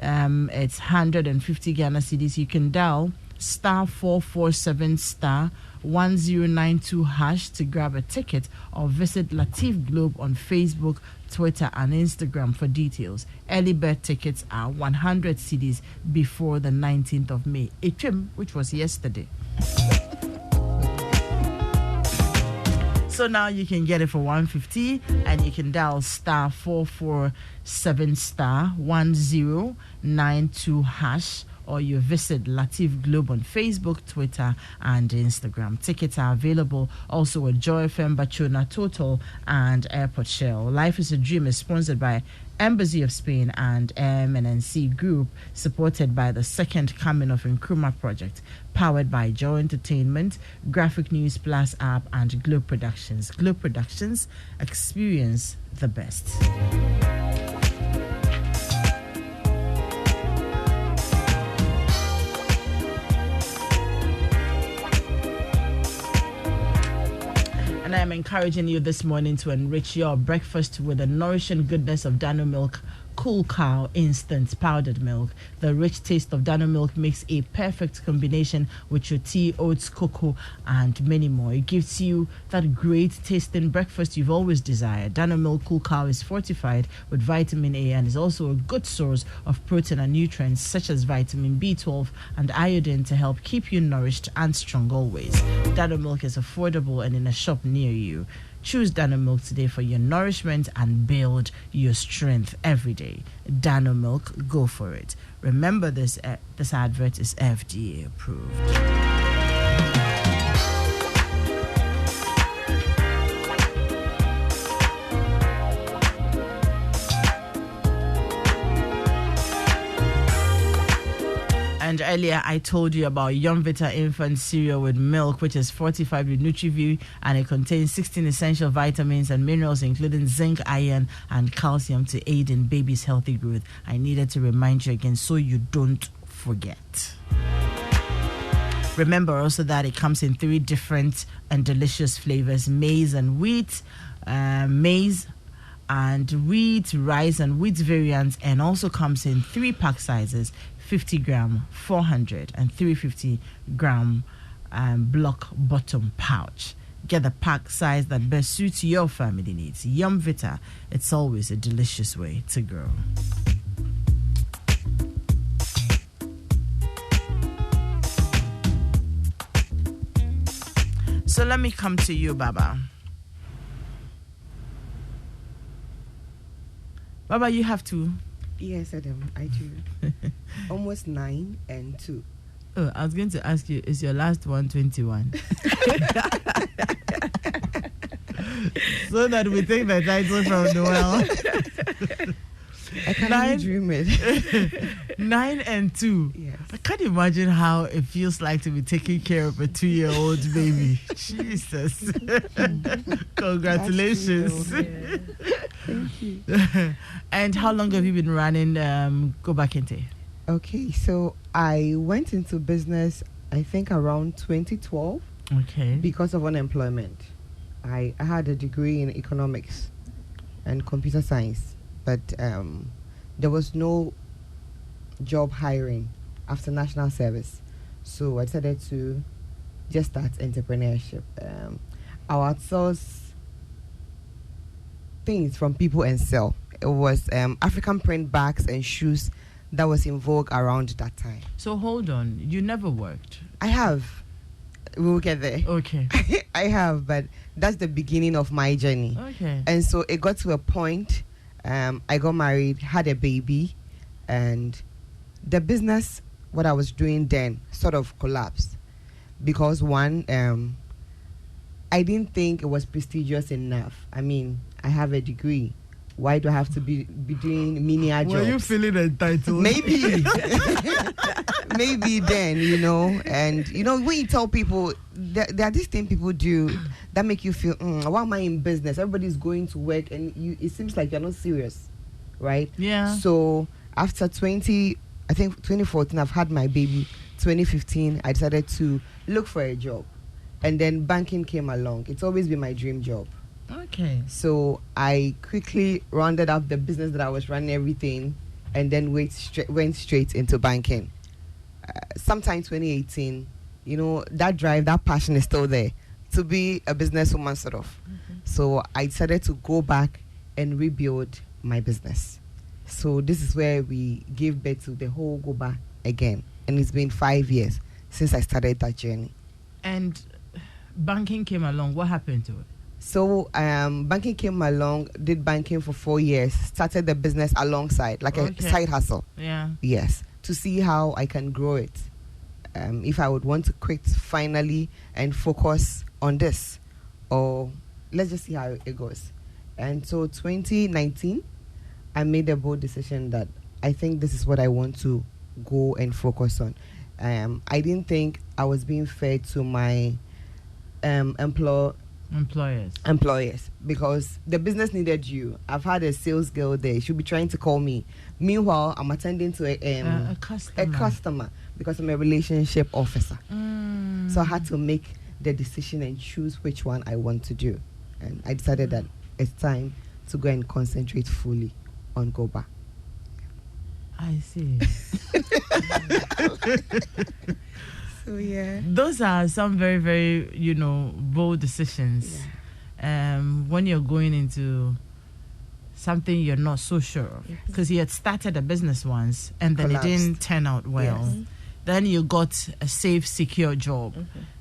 Speaker 4: It's 150 Ghana cedis. You can dial *447 1092# to grab a ticket, or visit Latif Globe on Facebook, Twitter, and Instagram for details. Early bird tickets are 100 cedis before the 19th of May. Etrim, which was yesterday. So now you can get it for 150, and you can dial star 447 star 1092#, or you visit Latif Globe on Facebook, Twitter, and Instagram. Tickets are available also at Joy FM, Bachona Total, and Airport Shell. Life is a Dream is sponsored by Embassy of Spain and M&NC Group, supported by the Second Coming of Nkrumah project, powered by Joy Entertainment, Graphic News Plus app, and Globe Productions. Globe Productions, experience the best. And I'm encouraging you this morning to enrich your breakfast with the nourishing goodness of Dano Milk Cool Cow Instant Powdered Milk. The rich taste of Dano Milk makes a perfect combination with your tea, oats, cocoa, and many more. It gives you that great tasting breakfast you've always desired. Dano Milk Cool Cow is fortified with vitamin A and is also a good source of protein and nutrients such as vitamin B12 and iodine to help keep you nourished and strong always. Dano Milk is affordable and in a shop near you. Choose Dano Milk today for your nourishment and build your strength every day. Dano Milk, go for it. Remember, this advert is FDA approved. And earlier I told you about Yumvita infant cereal with milk, which is fortified with NutriView, and it contains 16 essential vitamins and minerals, including zinc, iron, and calcium, to aid in baby's healthy growth. I needed to remind you again so you don't forget. Remember also that it comes in 3 different and delicious flavors: maize and wheat, maize and wheat, rice and wheat variants, and also comes in 3 pack sizes: 50 gram, 400, and 350 gram block bottom pouch. Get the pack size that best suits your family needs. Yumvita, it's always a delicious way to grow. So let me come to you, Baba. Baba, you have to.
Speaker 7: Yes, Adam, I do. Almost 9 and 2.
Speaker 4: Oh, I was going to ask you, is your last one 21? So that we take the title from Noel.
Speaker 7: I can't even dream it.
Speaker 4: 9 and 2.
Speaker 7: Yes.
Speaker 4: I can't imagine how it feels like to be taking care of a 2-year-old baby. Jesus. Congratulations.
Speaker 7: Yeah. Thank you.
Speaker 4: And how long have you been running Go Back Inte?
Speaker 7: Okay, so I went into business, I think, around 2012.
Speaker 4: Okay.
Speaker 7: Because of unemployment. I had a degree in economics and computer science, but there was no job hiring after national service. So I decided to just start entrepreneurship. I would outsource things from people and sell. It was African print bags and shoes that was in vogue around that time.
Speaker 4: So hold on, you never worked?
Speaker 7: I have. We'll get there.
Speaker 4: Okay.
Speaker 7: I have, but that's the beginning of my journey.
Speaker 4: Okay.
Speaker 7: And so it got to a point, I got married, had a baby, and the business, what I was doing then, sort of collapsed. Because one, I didn't think it was prestigious enough. I mean, I have a degree. Why do I have to be doing menial jobs?
Speaker 4: Were you feeling entitled?
Speaker 7: Maybe. Maybe then, you know. And, you know, when you tell people, there are these things people do that make you feel, why am I in business? Everybody's going to work and it seems like you're not serious, right?
Speaker 4: Yeah.
Speaker 7: So after 2014, I've had my baby. 2015, I decided to look for a job. And then banking came along. It's always been my dream job.
Speaker 4: Okay.
Speaker 7: So I quickly rounded up the business that I was running, everything, and then went straight into banking. Sometime 2018, that drive, that passion is still there to be a businesswoman, sort of. So I decided to go back and rebuild my business. So this is where we gave birth to the whole Goba again. And it's been 5 years since I started that journey.
Speaker 4: And banking came along. What happened to it?
Speaker 7: So banking came along, did banking for 4 years, started the business alongside, like a side hustle.
Speaker 4: Yeah.
Speaker 7: Yes, to see how I can grow it. If I would want to quit finally and focus on this, or let's just see how it goes. And so 2019, I made a bold decision that I think this is what I want to go and focus on. I didn't think I was being fair to my employers, because the business needed you. I've had a sales girl there. She'll be trying to call me. Meanwhile, I'm attending to a customer because I'm a relationship officer. So I had to make the decision and choose which one I want to do. And I decided that it's time to go and concentrate fully on Goba.
Speaker 4: I see.
Speaker 7: So yeah,
Speaker 4: those are some very, very, bold decisions.
Speaker 7: Yeah.
Speaker 4: When you're going into something you're not sure of, because you had started a business once and then
Speaker 7: Collapsed.
Speaker 4: it didn't turn out well.
Speaker 7: Yes.
Speaker 4: Then you got a safe, secure job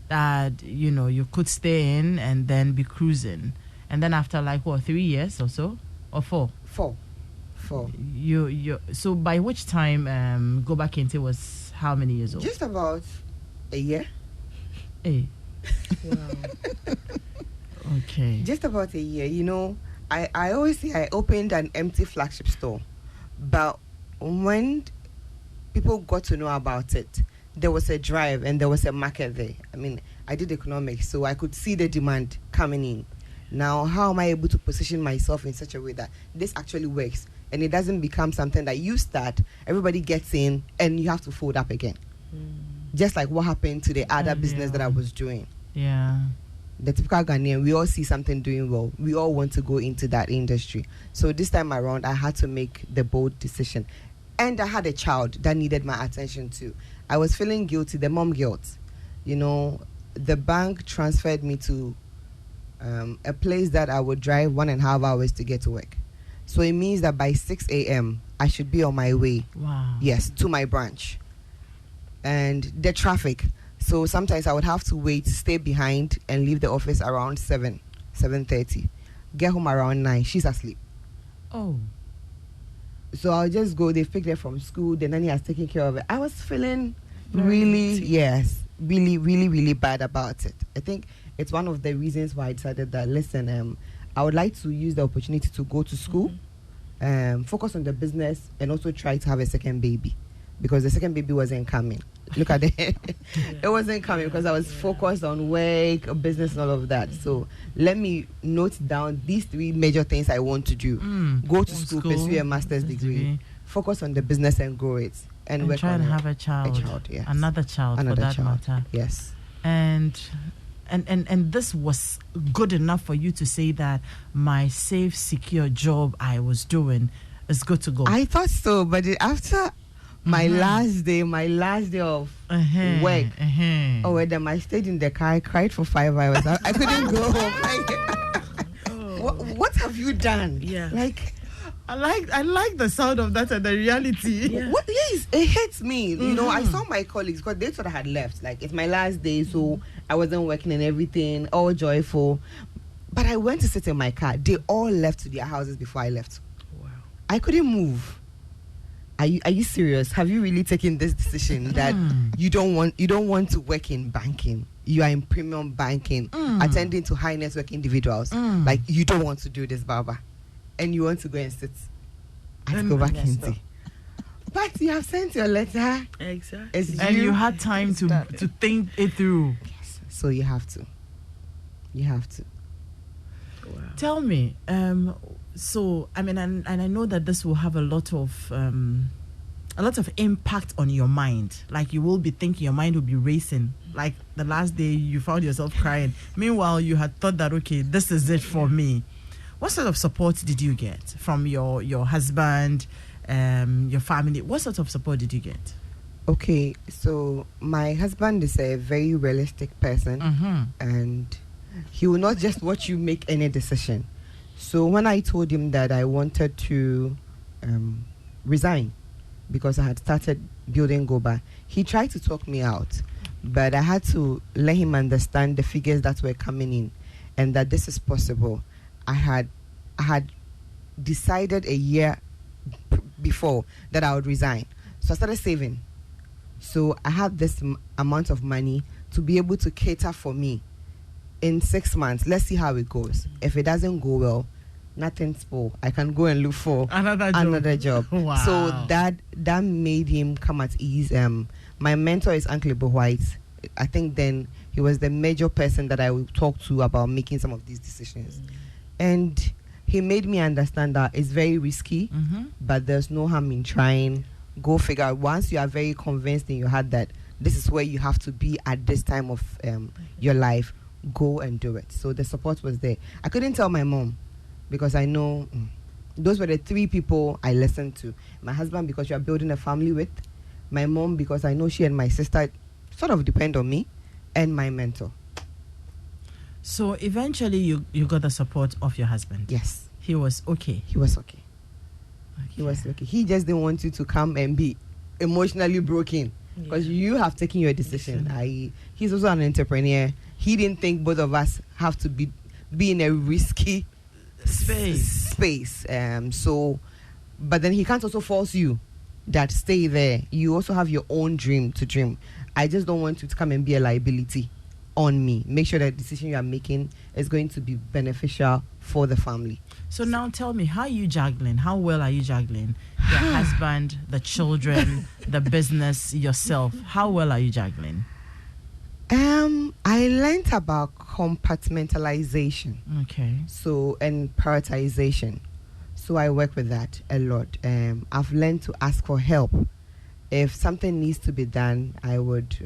Speaker 4: that you could stay in and then be cruising. And then after 3 years or so, or 4.
Speaker 7: 4.
Speaker 4: So by which time Goba Kente was how many years old?
Speaker 7: Just about a year.
Speaker 4: Hey.
Speaker 6: Wow.
Speaker 4: Okay.
Speaker 7: Just about a year. I always say I opened an empty flagship store, but when people got to know about it, there was a drive and there was a market there. I mean, I did economics, so I could see the demand coming in. Now, how am I able to position myself in such a way that this actually works and it doesn't become something that you start, everybody gets in, and you have to fold up again? Just like what happened to the other business that I was doing.
Speaker 4: Yeah.
Speaker 7: The typical Ghanaian, we all see something doing well. We all want to go into that industry. So this time around, I had to make the bold decision. And I had a child that needed my attention too. I was feeling guilty, the mom guilt. The bank transferred me to a place that I would drive 1.5 hours to get to work. So it means that by 6 a.m., I should be on my way.
Speaker 4: Wow.
Speaker 7: Yes, to my branch. And the traffic. So sometimes I would have to wait, stay behind, and leave the office around 7:30. Get home around 9. She's asleep.
Speaker 4: Oh.
Speaker 7: So I'll just go. They picked her from school. The nanny has taken care of it. I was feeling really bad about it. I think it's one of the reasons why I decided that, listen, I would like to use the opportunity to go to school, focus on the business, and also try to have a second baby, because the second baby wasn't coming. Look at it. It wasn't coming because I was focused on work, business, and all of that. So let me note down these 3 major things I want to do. Go to school, pursue a master's degree, focus on the business and grow it. And work
Speaker 4: try
Speaker 7: on
Speaker 4: and
Speaker 7: it.
Speaker 4: have a child.
Speaker 7: Yes.
Speaker 4: Another child for that matter.
Speaker 7: Yes.
Speaker 4: And this was good enough for you to say that my safe, secure job I was doing is good to go.
Speaker 7: I thought so, but after my last day of work, then I stayed in the car. I cried for 5 hours. I couldn't go home. What have you done?
Speaker 6: Yeah.
Speaker 4: I like the sound of that and the reality.
Speaker 6: Yeah.
Speaker 7: What? Yes, it hits me. I saw my colleagues because they thought I had left. It's my last day, so I wasn't working and everything, all joyful. But I went to sit in my car. They all left to their houses before I left.
Speaker 6: Wow.
Speaker 7: I couldn't move. Are you serious? Have you really taken this decision that you don't want to work in banking? You are in premium banking, attending to high net worth individuals. You don't want to do this, Baba, and you want to go and sit at Goba Kente. But you have sent your letter.
Speaker 6: Exactly.
Speaker 4: And you had time to think it through.
Speaker 7: Yes. So you have to. Wow.
Speaker 4: Tell me, so I mean, and I know that this will have a lot of impact on your mind. You will be thinking, your mind will be racing. Like the last day you found yourself crying. Meanwhile, you had thought that, okay, this is it for me. What sort of support did you get from your husband, your family? What sort of support did you get?
Speaker 7: Okay, so my husband is a very realistic person, and he will not just watch you make any decision. So when I told him that I wanted to resign because I had started building Goba, he tried to talk me out, but I had to let him understand the figures that were coming in and that this is possible. I had decided a year before that I would resign, so I started saving. So I had this amount of money to be able to cater for me in 6 months. Let's see how it goes. If it doesn't go well, nothing's spoil. I can go and look for another job.
Speaker 4: Wow.
Speaker 7: So that made him come at ease. My mentor is Uncle Ibo White. I think then he was the major person that I would talk to about making some of these decisions. And he made me understand that it's very risky, but there's no harm in trying. Go figure out. Once you are very convinced in your heart that this is where you have to be at this time of your life, go and do it. So the support was there. I couldn't tell my mom because I know those were the 3 people I listened to. My husband, because you are building a family with. My mom, because I know she and my sister sort of depend on me. And my mentor.
Speaker 4: So eventually you got the support of your husband?
Speaker 7: Yes.
Speaker 4: He was okay?
Speaker 7: He was okay. He was okay. He just didn't want you to come and be emotionally broken because you have taken your decision. He's also an entrepreneur. He didn't think both of us have to be in a risky space. So, but then he can't also force you that stay there. You also have your own dream to dream. I just don't want you to come and be a liability on me. Make sure that the decision you are making is going to be beneficial for the family.
Speaker 4: So now tell me, how are you juggling? How well are you juggling? Your husband, the children, the business, yourself. How well are you juggling?
Speaker 7: I learned about compartmentalization.
Speaker 4: Okay.
Speaker 7: So, and prioritization. So I work with that a lot. I've learned to ask for help. If something needs to be done, I would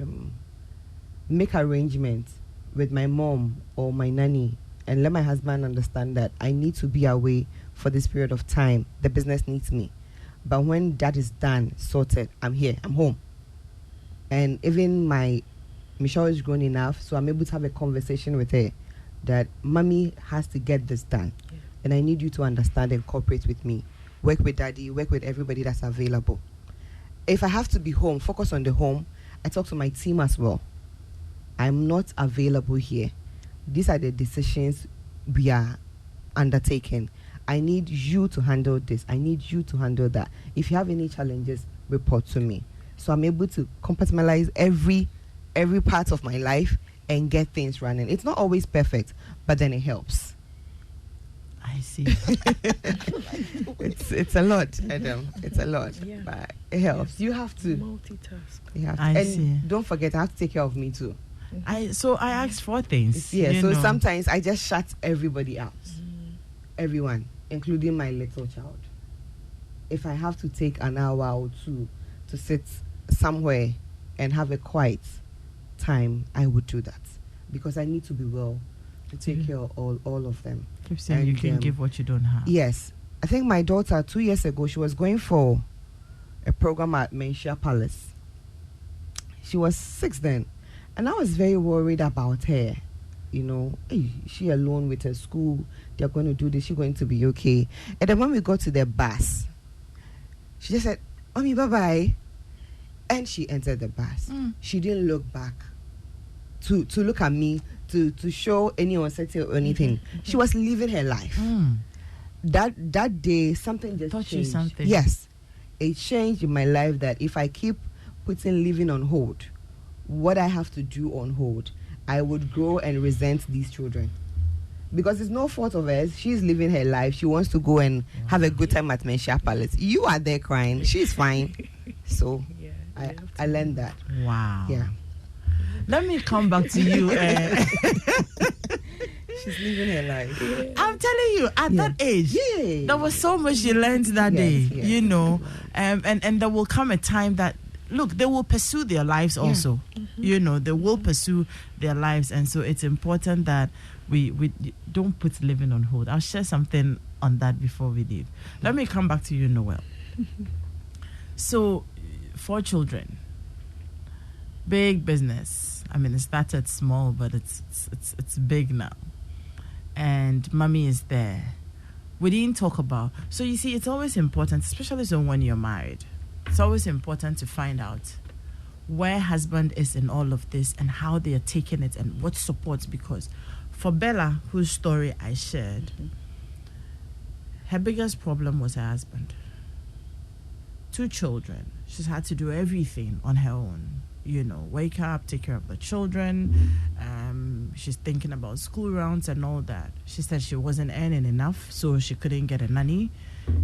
Speaker 7: make arrangements with my mom or my nanny and let my husband understand that I need to be away for this period of time. The business needs me. But when that is done, sorted, I'm here, I'm home. And even Michelle is grown enough, so I'm able to have a conversation with her that mommy has to get this done. Yeah. And I need you to understand and cooperate with me. Work with daddy, work with everybody that's available. If I have to be home, focus on the home, I talk to my team as well. I'm not available here. These are the decisions we are undertaking. I need you to handle this. I need you to handle that. If you have any challenges, report to me. So I'm able to compartmentalize every part of my life and get things running. It's not always perfect, but then it helps.
Speaker 4: I see.
Speaker 7: It's a lot, Adam. It's a lot, but it helps.
Speaker 6: Yes.
Speaker 7: You have to
Speaker 6: multitask.
Speaker 7: You have to.
Speaker 4: I
Speaker 7: and
Speaker 4: see.
Speaker 7: Don't forget, I have to take care of me too.
Speaker 4: I asked for things.
Speaker 7: Yeah. So sometimes I just shut everybody out, everyone, including my little child. If I have to take an hour or 2 to sit somewhere and have a quiet time, I would do that because I need to be well to take care of all of them.
Speaker 4: Keep saying you can give what you don't have.
Speaker 7: Yes. I think my daughter 2 years ago, she was going for a program at Menchia Palace. She was 6 then. And I was very worried about her. You know, hey, she alone with her school. They're going to do this. She's going to be okay. And then when we got to the bus, she just said, Mommy, bye-bye. And she entered the bus. She didn't look back to look at me, to show any uncertainty or anything. She was living her life. That day, something just
Speaker 4: taught
Speaker 7: changed.
Speaker 4: You something.
Speaker 7: Yes. It changed in my life that if I keep putting living on hold, what I have to do on hold, I would grow and resent these children. Because it's no fault of hers. She's living her life. She wants to go and have a good time at Menchia Palace. You are there crying. She's fine. So I learned that.
Speaker 4: Wow.
Speaker 7: Yeah.
Speaker 4: Let me come back to you.
Speaker 7: She's living her life.
Speaker 4: I'm telling you, at that age, there was so much you learned that day, you know. And there will come a time that, look, they will pursue their lives also. You know, they will pursue their lives. And so it's important that we don't put living on hold. I'll share something on that before we leave. Let me come back to you, Noel. So, 4 children. Big business. I mean, it started small, but it's big now. And mommy is there. We didn't talk about. So you see, it's always important, especially so when you're married. It's always important to find out where husband is in all of this and how they are taking it and what supports. Because for Bella, whose story I shared, her biggest problem was her husband. 2 children. She's had to do everything on her own. You know, wake up, take care of the children. She's thinking about school rounds and all that. She said she wasn't earning enough, so she couldn't get a nanny.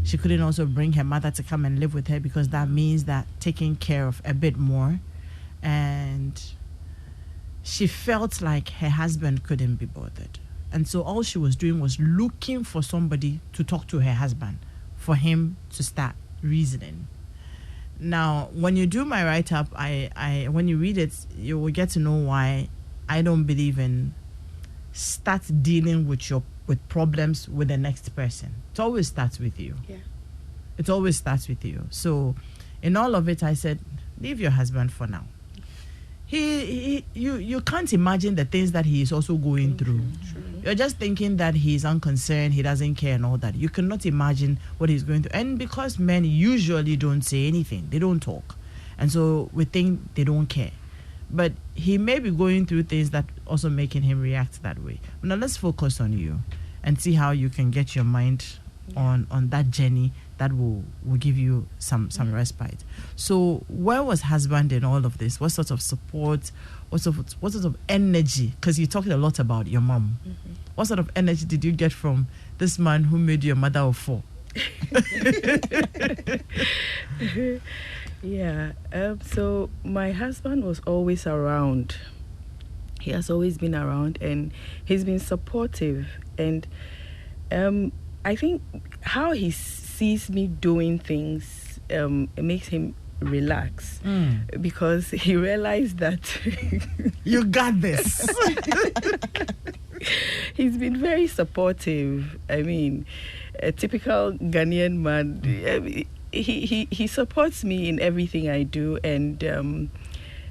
Speaker 4: She couldn't also bring her mother to come and live with her because that means that taking care of a bit more. And she felt like her husband couldn't be bothered. And so all she was doing was looking for somebody to talk to her husband for him to start reasoning. Now, when you do my write-up, I when you read it, you will get to know why I don't believe in start dealing with problems with the next person. It always starts with you.
Speaker 6: Yeah.
Speaker 4: It always starts with you. So in all of it, I said, leave your husband for now. You can't imagine the things that he is also going through. You're just thinking that he's unconcerned, he doesn't care and all that. You cannot imagine what he's going through. And because men usually don't say anything, they don't talk. And so we think they don't care. But he may be going through things that also making him react that way. Now let's focus on you and see how you can get your mind on that journey that will give you some respite. So where was husband in all of this? What sort of support? What sort of energy? Because you talked a lot about your mom. What sort of energy did you get from this man who made you a mother of 4?
Speaker 6: Yeah. So my husband was always around. He has always been around, and he's been supportive. And I think how he sees me doing things, it makes him relax because he realized that
Speaker 4: you got this.
Speaker 6: He's been very supportive. I mean, a typical Ghanaian man. He supports me in everything I do, and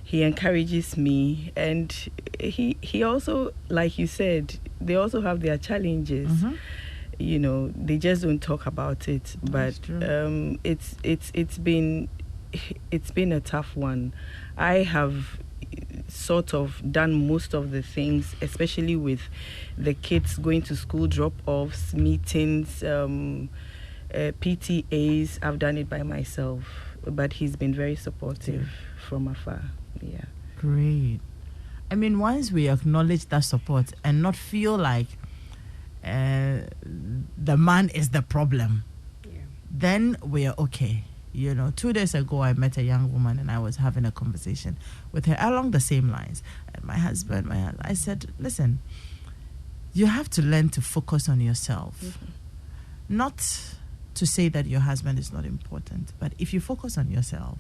Speaker 6: he encourages me. And he also, like you said, they also have their challenges. You know, they just don't talk about it. But it's been a tough one. I have sort of done most of the things, especially with the kids going to school drop-offs, meetings, PTAs. I've done it by myself, but he's been very supportive from afar. Yeah.
Speaker 4: Great. I mean, once we acknowledge that support and not feel like the man is the problem, then we are okay. You know, 2 days ago, I met a young woman and I was having a conversation with her along the same lines. And my husband, I said, listen, you have to learn to focus on yourself. Not to say that your husband is not important, but if you focus on yourself,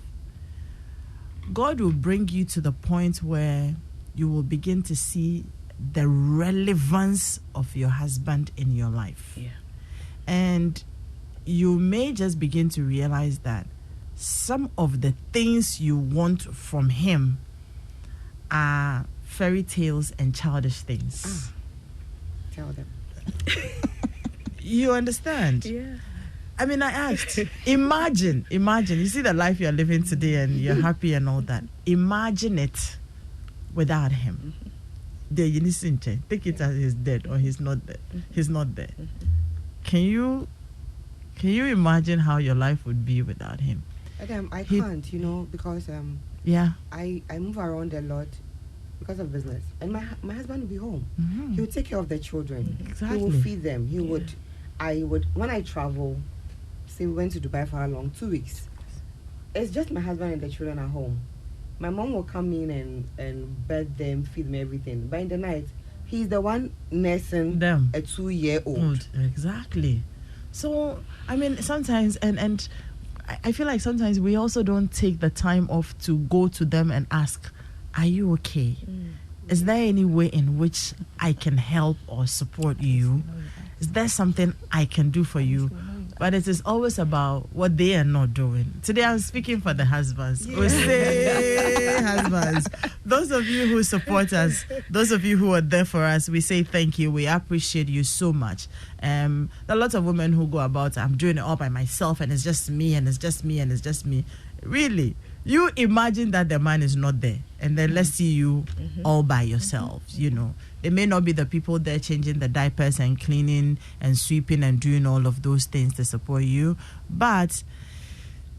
Speaker 4: God will bring you to the point where you will begin to see the relevance of your husband in your life.
Speaker 6: Yeah.
Speaker 4: And you may just begin to realize that some of the things you want from him are fairy tales and childish things.
Speaker 7: Tell them.
Speaker 4: You understand?
Speaker 6: Yeah.
Speaker 4: I mean, I asked, imagine, you see the life you're living today and you're happy and all that. Imagine it without him. Take it as he's dead or he's not there. He's not there. Can you imagine how your life would be without him?
Speaker 7: I can't, because I move around a lot because of business, and my husband will be home. He would take care of the children.
Speaker 4: Exactly.
Speaker 7: He will feed them. I would when I travel. Say we went to Dubai for how long? 2 weeks. It's just my husband and the children at home. My mom will come in and bed them, feed them everything. But in the night, he's the one nursing
Speaker 4: them.
Speaker 7: A 2-year-old.
Speaker 4: Exactly. So, I mean, sometimes, and I feel like sometimes we also don't take the time off to go to them and ask, are you okay? Is there any way in which I can help or support you? Is there something I can do for you? But it is always about what they are not doing. Today I'm speaking for the husbands. We say husbands. Those of you who support us, those of you who are there for us, we say thank you. We appreciate you so much. There are a lot of women who go about, I'm doing it all by myself and it's just me and it's just me and it's just me. Really? You imagine that the man is not there and then let's see you all by yourselves, you know. They may not be the people there changing the diapers and cleaning and sweeping and doing all of those things to support you, but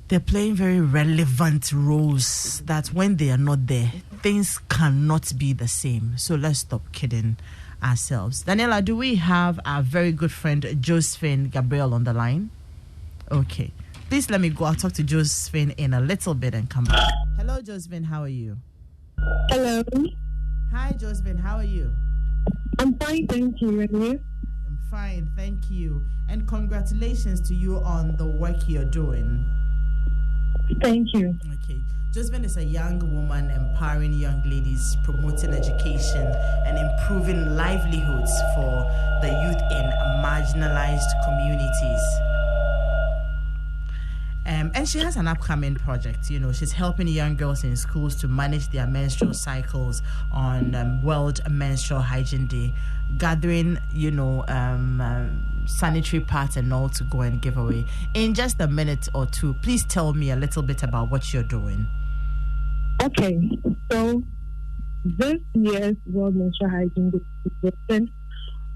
Speaker 4: they're playing very relevant roles that when they are not there, things cannot be the same. So let's stop kidding ourselves. Daniela, do we have our very good friend Josephine Gabriel on the line? Okay. Please let me go. I'll talk to Josephine in a little bit and come back. Hello, Josephine. How are you?
Speaker 8: Hello.
Speaker 4: Hi, Josephine. How are you?
Speaker 8: I'm fine, thank you. And you?
Speaker 4: I'm fine, thank you. And congratulations to you on the work you're doing.
Speaker 8: Thank you.
Speaker 4: Okay. Josephine is a young woman empowering young ladies, promoting education and improving livelihoods for the youth in marginalized communities. And she has an upcoming project. You know, she's helping young girls in schools to manage their menstrual cycles on World Menstrual Hygiene Day, gathering, you know, sanitary pads and all to go and give away. In just a minute or two, please tell me a little bit about what you're doing.
Speaker 8: Okay, so this year's World Menstrual Hygiene Day,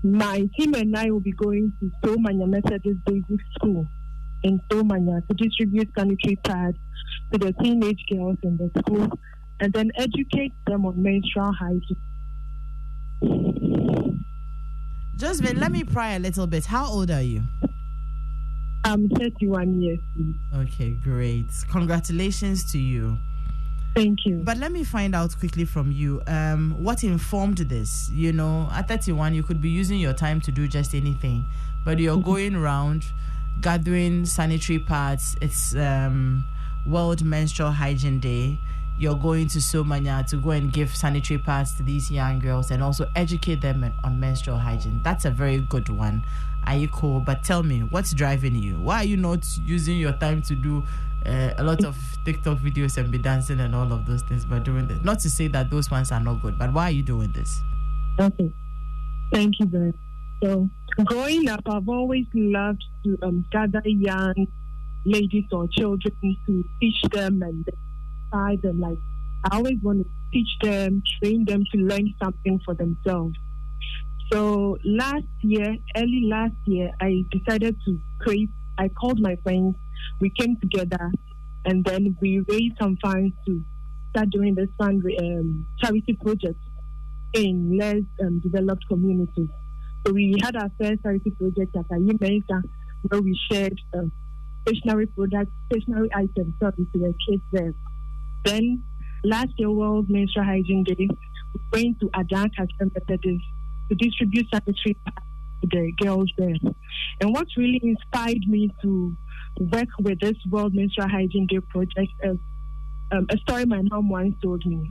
Speaker 8: my team and I will be going to Tomanya Methodist Basic School in Tomanya to distribute sanitary pads to the teenage girls in the school and then educate them on menstrual hygiene.
Speaker 4: Josephine, let me pry a little bit. How old are you?
Speaker 8: I'm 31 years.
Speaker 4: Okay, great. Congratulations to you.
Speaker 8: Thank you.
Speaker 4: But let me find out quickly from you, what informed this? You know, at 31, you could be using your time to do just anything, but you're going around gathering sanitary pads. It's World Menstrual Hygiene Day. You're going to Somanya to go and give sanitary pads to these young girls and also educate them on menstrual hygiene. That's a very good one. Are you cool? But tell me, what's driving you? Why are you not using your time to do a lot of TikTok videos and be dancing and all of those things, but doing this? Not to say that those ones are not good, but why are you doing this?
Speaker 8: Okay. Thank you very much. So, growing up, I've always loved to gather young ladies or children to teach them and inspire them. Like, I always want to teach them, train them to learn something for themselves. So early last year, I decided to create, I called my friends, we came together, and then we raised some funds to start doing this charity project in less developed communities. So we had our first charity project at Ayimesa, where we shared stationery items to the kids there. Then last year, World Menstrual Hygiene Day, we went to Adanka Methodist to distribute sanitary pads to the girls there. And what really inspired me to work with this World Menstrual Hygiene Day project is a story my mom once told me.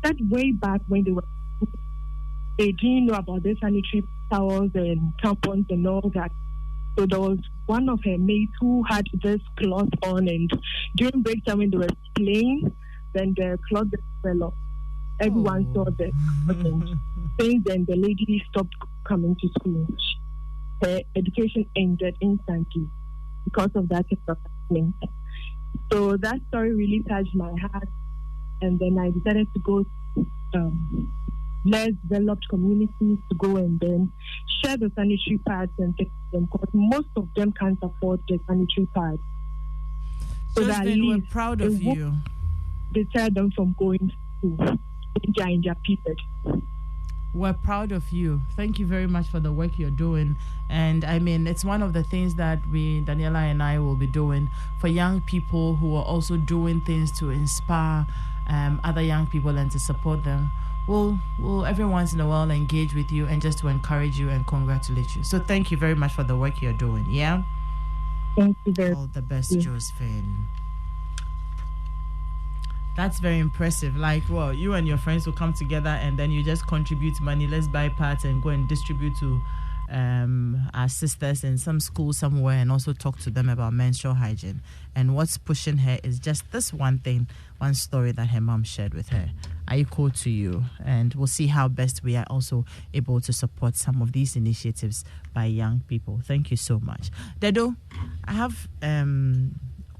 Speaker 8: That way back when they didn't know about the sanitary towels and tampons and all that. So there was one of her mates who had this cloth on, and during break time when they were playing, then the cloth fell off. Everyone saw that. Since then, the lady stopped coming to school. Her education ended instantly because of that happening. So that story really touched my heart, and then I decided to go to less developed communities to go and then share the sanitary pads and take them, because most of them can't afford the sanitary pads. So that
Speaker 4: we're proud of you.
Speaker 8: Deter them from going to in their period.
Speaker 4: We're proud of you. Thank you very much for the work you're doing. And I mean, it's one of the things that Daniela and I will be doing for young people who are also doing things to inspire other young people and to support them. We'll every once in a while engage with you and just to encourage you and congratulate you. So thank you very much for the work you're doing. Yeah?
Speaker 8: Thank you very much.
Speaker 4: All the best, Josephine. That's very impressive. Like, well, you and your friends will come together and then you just contribute money. Let's buy parts and go and distribute to our sisters in some school somewhere and also talk to them about menstrual hygiene. And what's pushing her is just this one story that her mom shared with her. I equal to you, and we'll see how best we are also able to support some of these initiatives by young people. Thank you so much. Dedo, I have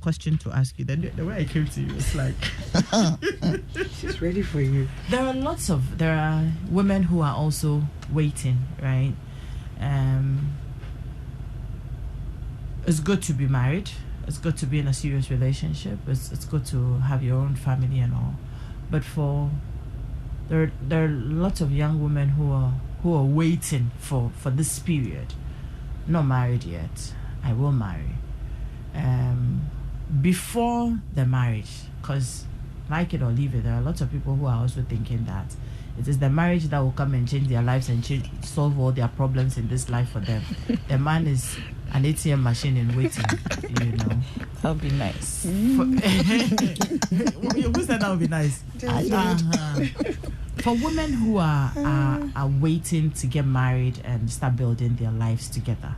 Speaker 4: question to ask you. The way I came to you, it's like
Speaker 5: she's ready for you.
Speaker 4: There are women who are also waiting, right? It's good to be married. It's good to be in a serious relationship. It's good to have your own family and all. But there are lots of young women who are waiting for this period. Not married yet. I will marry. Before the marriage, because like it or leave it, there are lots of people who are also thinking that it is the marriage that will come and change their lives and solve all their problems in this life for them. The man is an ATM machine in waiting, you know.
Speaker 5: That'll be nice.
Speaker 4: Who said that would be nice? For women who are waiting to get married and start building their lives together,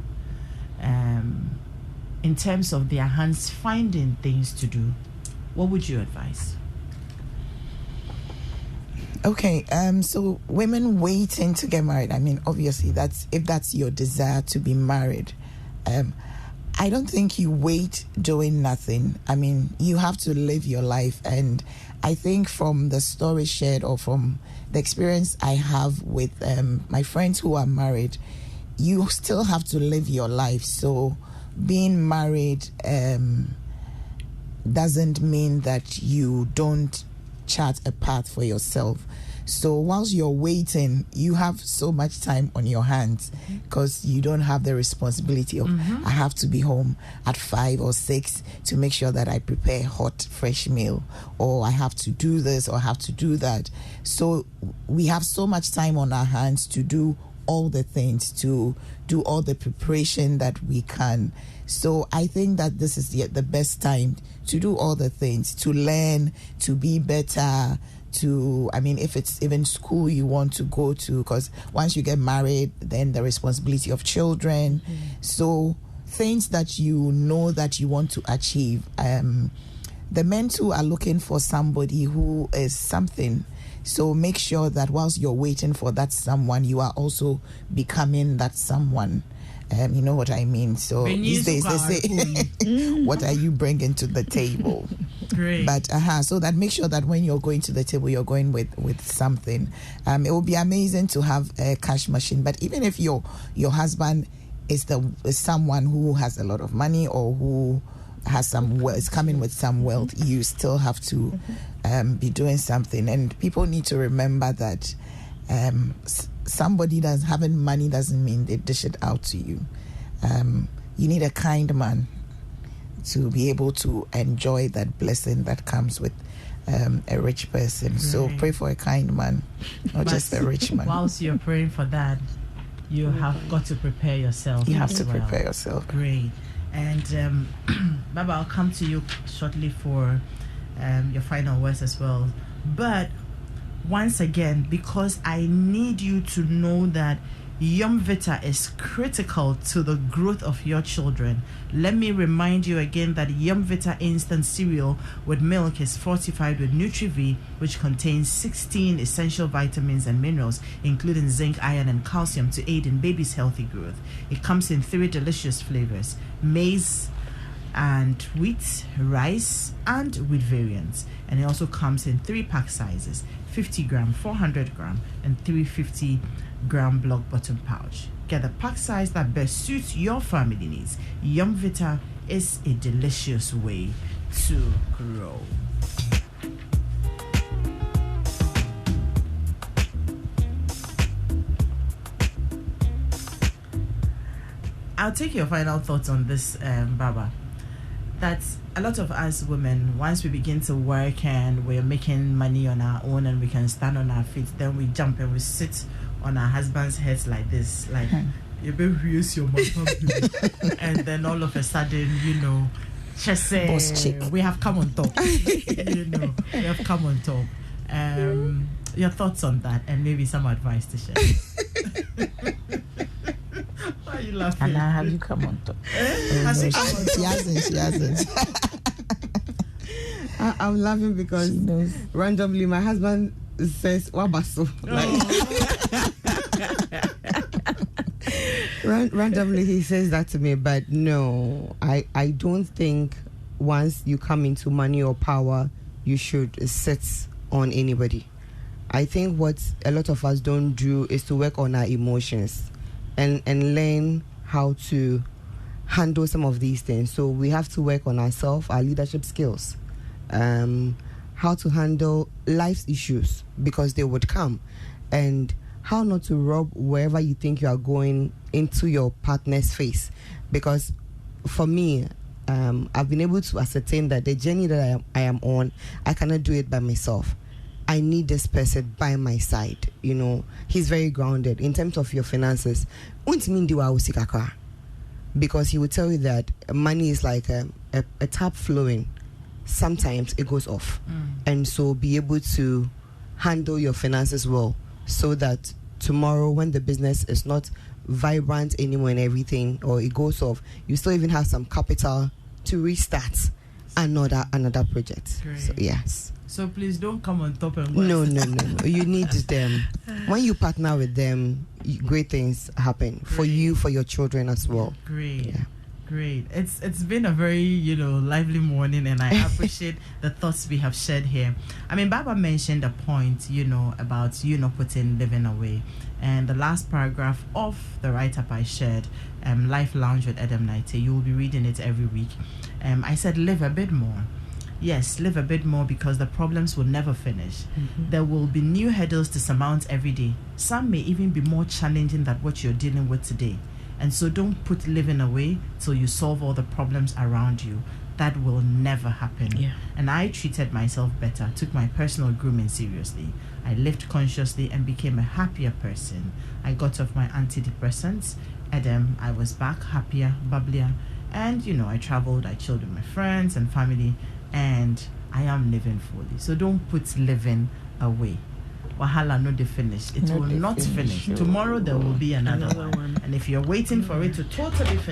Speaker 4: in terms of their hands finding things to do, what would you advise?
Speaker 5: Okay, so women waiting to get married, I mean, obviously if that's your desire to be married, I don't think you wait doing nothing. I mean, you have to live your life, and I think from the story shared or from the experience I have with my friends who are married, you still have to live your life. So being married doesn't mean that you don't chart a path for yourself. So whilst you're waiting, you have so much time on your hands because you don't have the responsibility of I have to be home at 5 or 6 to make sure that I prepare hot, fresh meal, or I have to do this or I have to do that. So we have so much time on our hands to do all the things, to do all the preparation that we can. So I think that this is the best time to do all the things, to learn, to be better, if it's even school you want to go to, because once you get married, then the responsibility of children. So things that you know that you want to achieve. The men too are looking for somebody who is something. So make sure that whilst you're waiting for that someone, you are also becoming that someone. You know what I mean? So these days they say, what are you bringing to the table?
Speaker 4: Great.
Speaker 5: But so that make sure that when you're going to the table, you're going with something. It would be amazing to have a cash machine. But even if your husband is someone who has a lot of money or who has is coming with some wealth, you still have to be doing something. And people need to remember that somebody that's having money doesn't mean they dish it out to you. You need a kind man to be able to enjoy that blessing that comes with a rich person. Right. So pray for a kind man, not just a rich man.
Speaker 4: Whilst you're praying for that, you have got to prepare yourself.
Speaker 5: You have to prepare yourself.
Speaker 4: Great. And Baba, I'll come to you shortly for your final words as well. But once again, because I need you to know that Yumvita is critical to the growth of your children, let me remind you again that Yumvita instant cereal with milk is fortified with Nutri-V, which contains 16 essential vitamins and minerals, including zinc, iron, and calcium to aid in baby's healthy growth. It comes in 3 delicious flavors: maize and wheat, rice, and wheat variants. And it also comes in 3 pack sizes: 50 gram, 400 gram, and 350 gram block bottom pouch. Get the pack size that best suits your family needs. Yumvita is a delicious way to grow. I'll take your final thoughts on this, Baba. That a lot of us women, once we begin to work and we're making money on our own and we can stand on our feet, then we jump and we sit on our husband's heads like this, like you better use your mouth. And then all of a sudden, you know, just say we have come on top. You know, we have come on top. Your thoughts on that, and maybe some advice to share. laughing?
Speaker 5: And now have you come on top?
Speaker 4: Has he come on top?
Speaker 5: She hasn't.
Speaker 7: I'm laughing because
Speaker 5: She knows.
Speaker 7: randomly my husband says wabaso. Randomly he says that to me, but no, I don't think once you come into money or power you should sit on anybody. I think what a lot of us don't do is to work on our emotions and learn how to handle some of these things. So we have to work on ourselves, our leadership skills, how to handle life's issues because they would come, and how not to rub wherever you think you are going into your partner's face. Because for me, I've been able to ascertain that the journey that I am on, I cannot do it by myself. I need this person by my side. You know, he's very grounded in terms of your finances. Because he will tell you that money is like a tap flowing. Sometimes it goes off. And so be able to handle your finances well, so that tomorrow when the business is not vibrant anymore and everything, or it goes off, you still even have some capital to restart another project.
Speaker 4: Great.
Speaker 7: So yes.
Speaker 4: So please don't come on top and go.
Speaker 7: No. You need them. When you partner with them, great things happen for you, for your children as well.
Speaker 4: Great.
Speaker 7: Yeah.
Speaker 4: Great. It's been a very, lively morning, and I appreciate the thoughts we have shared here. I mean, Baba mentioned a point, about you not putting living away. And the last paragraph of the write-up I shared, Life Lounge with Adam Naite, you will be reading it every week. I said, live a bit more. Yes, live a bit more, because the problems will never finish. There will be new hurdles to surmount every day. Some may even be more challenging than what you're dealing with today. And so don't put living away till you solve all the problems around you. That will never happen.
Speaker 6: Yeah.
Speaker 4: And I treated myself better, took my personal grooming seriously. I lived consciously and became a happier person. I got off my antidepressants. Adam, I was back happier, bubblier. And, I traveled, I chilled with my friends and family. And I am living fully. So don't put living away. Wahala no de finish. It will not finish. Tomorrow there will be another one. And if you're waiting for it to totally finish,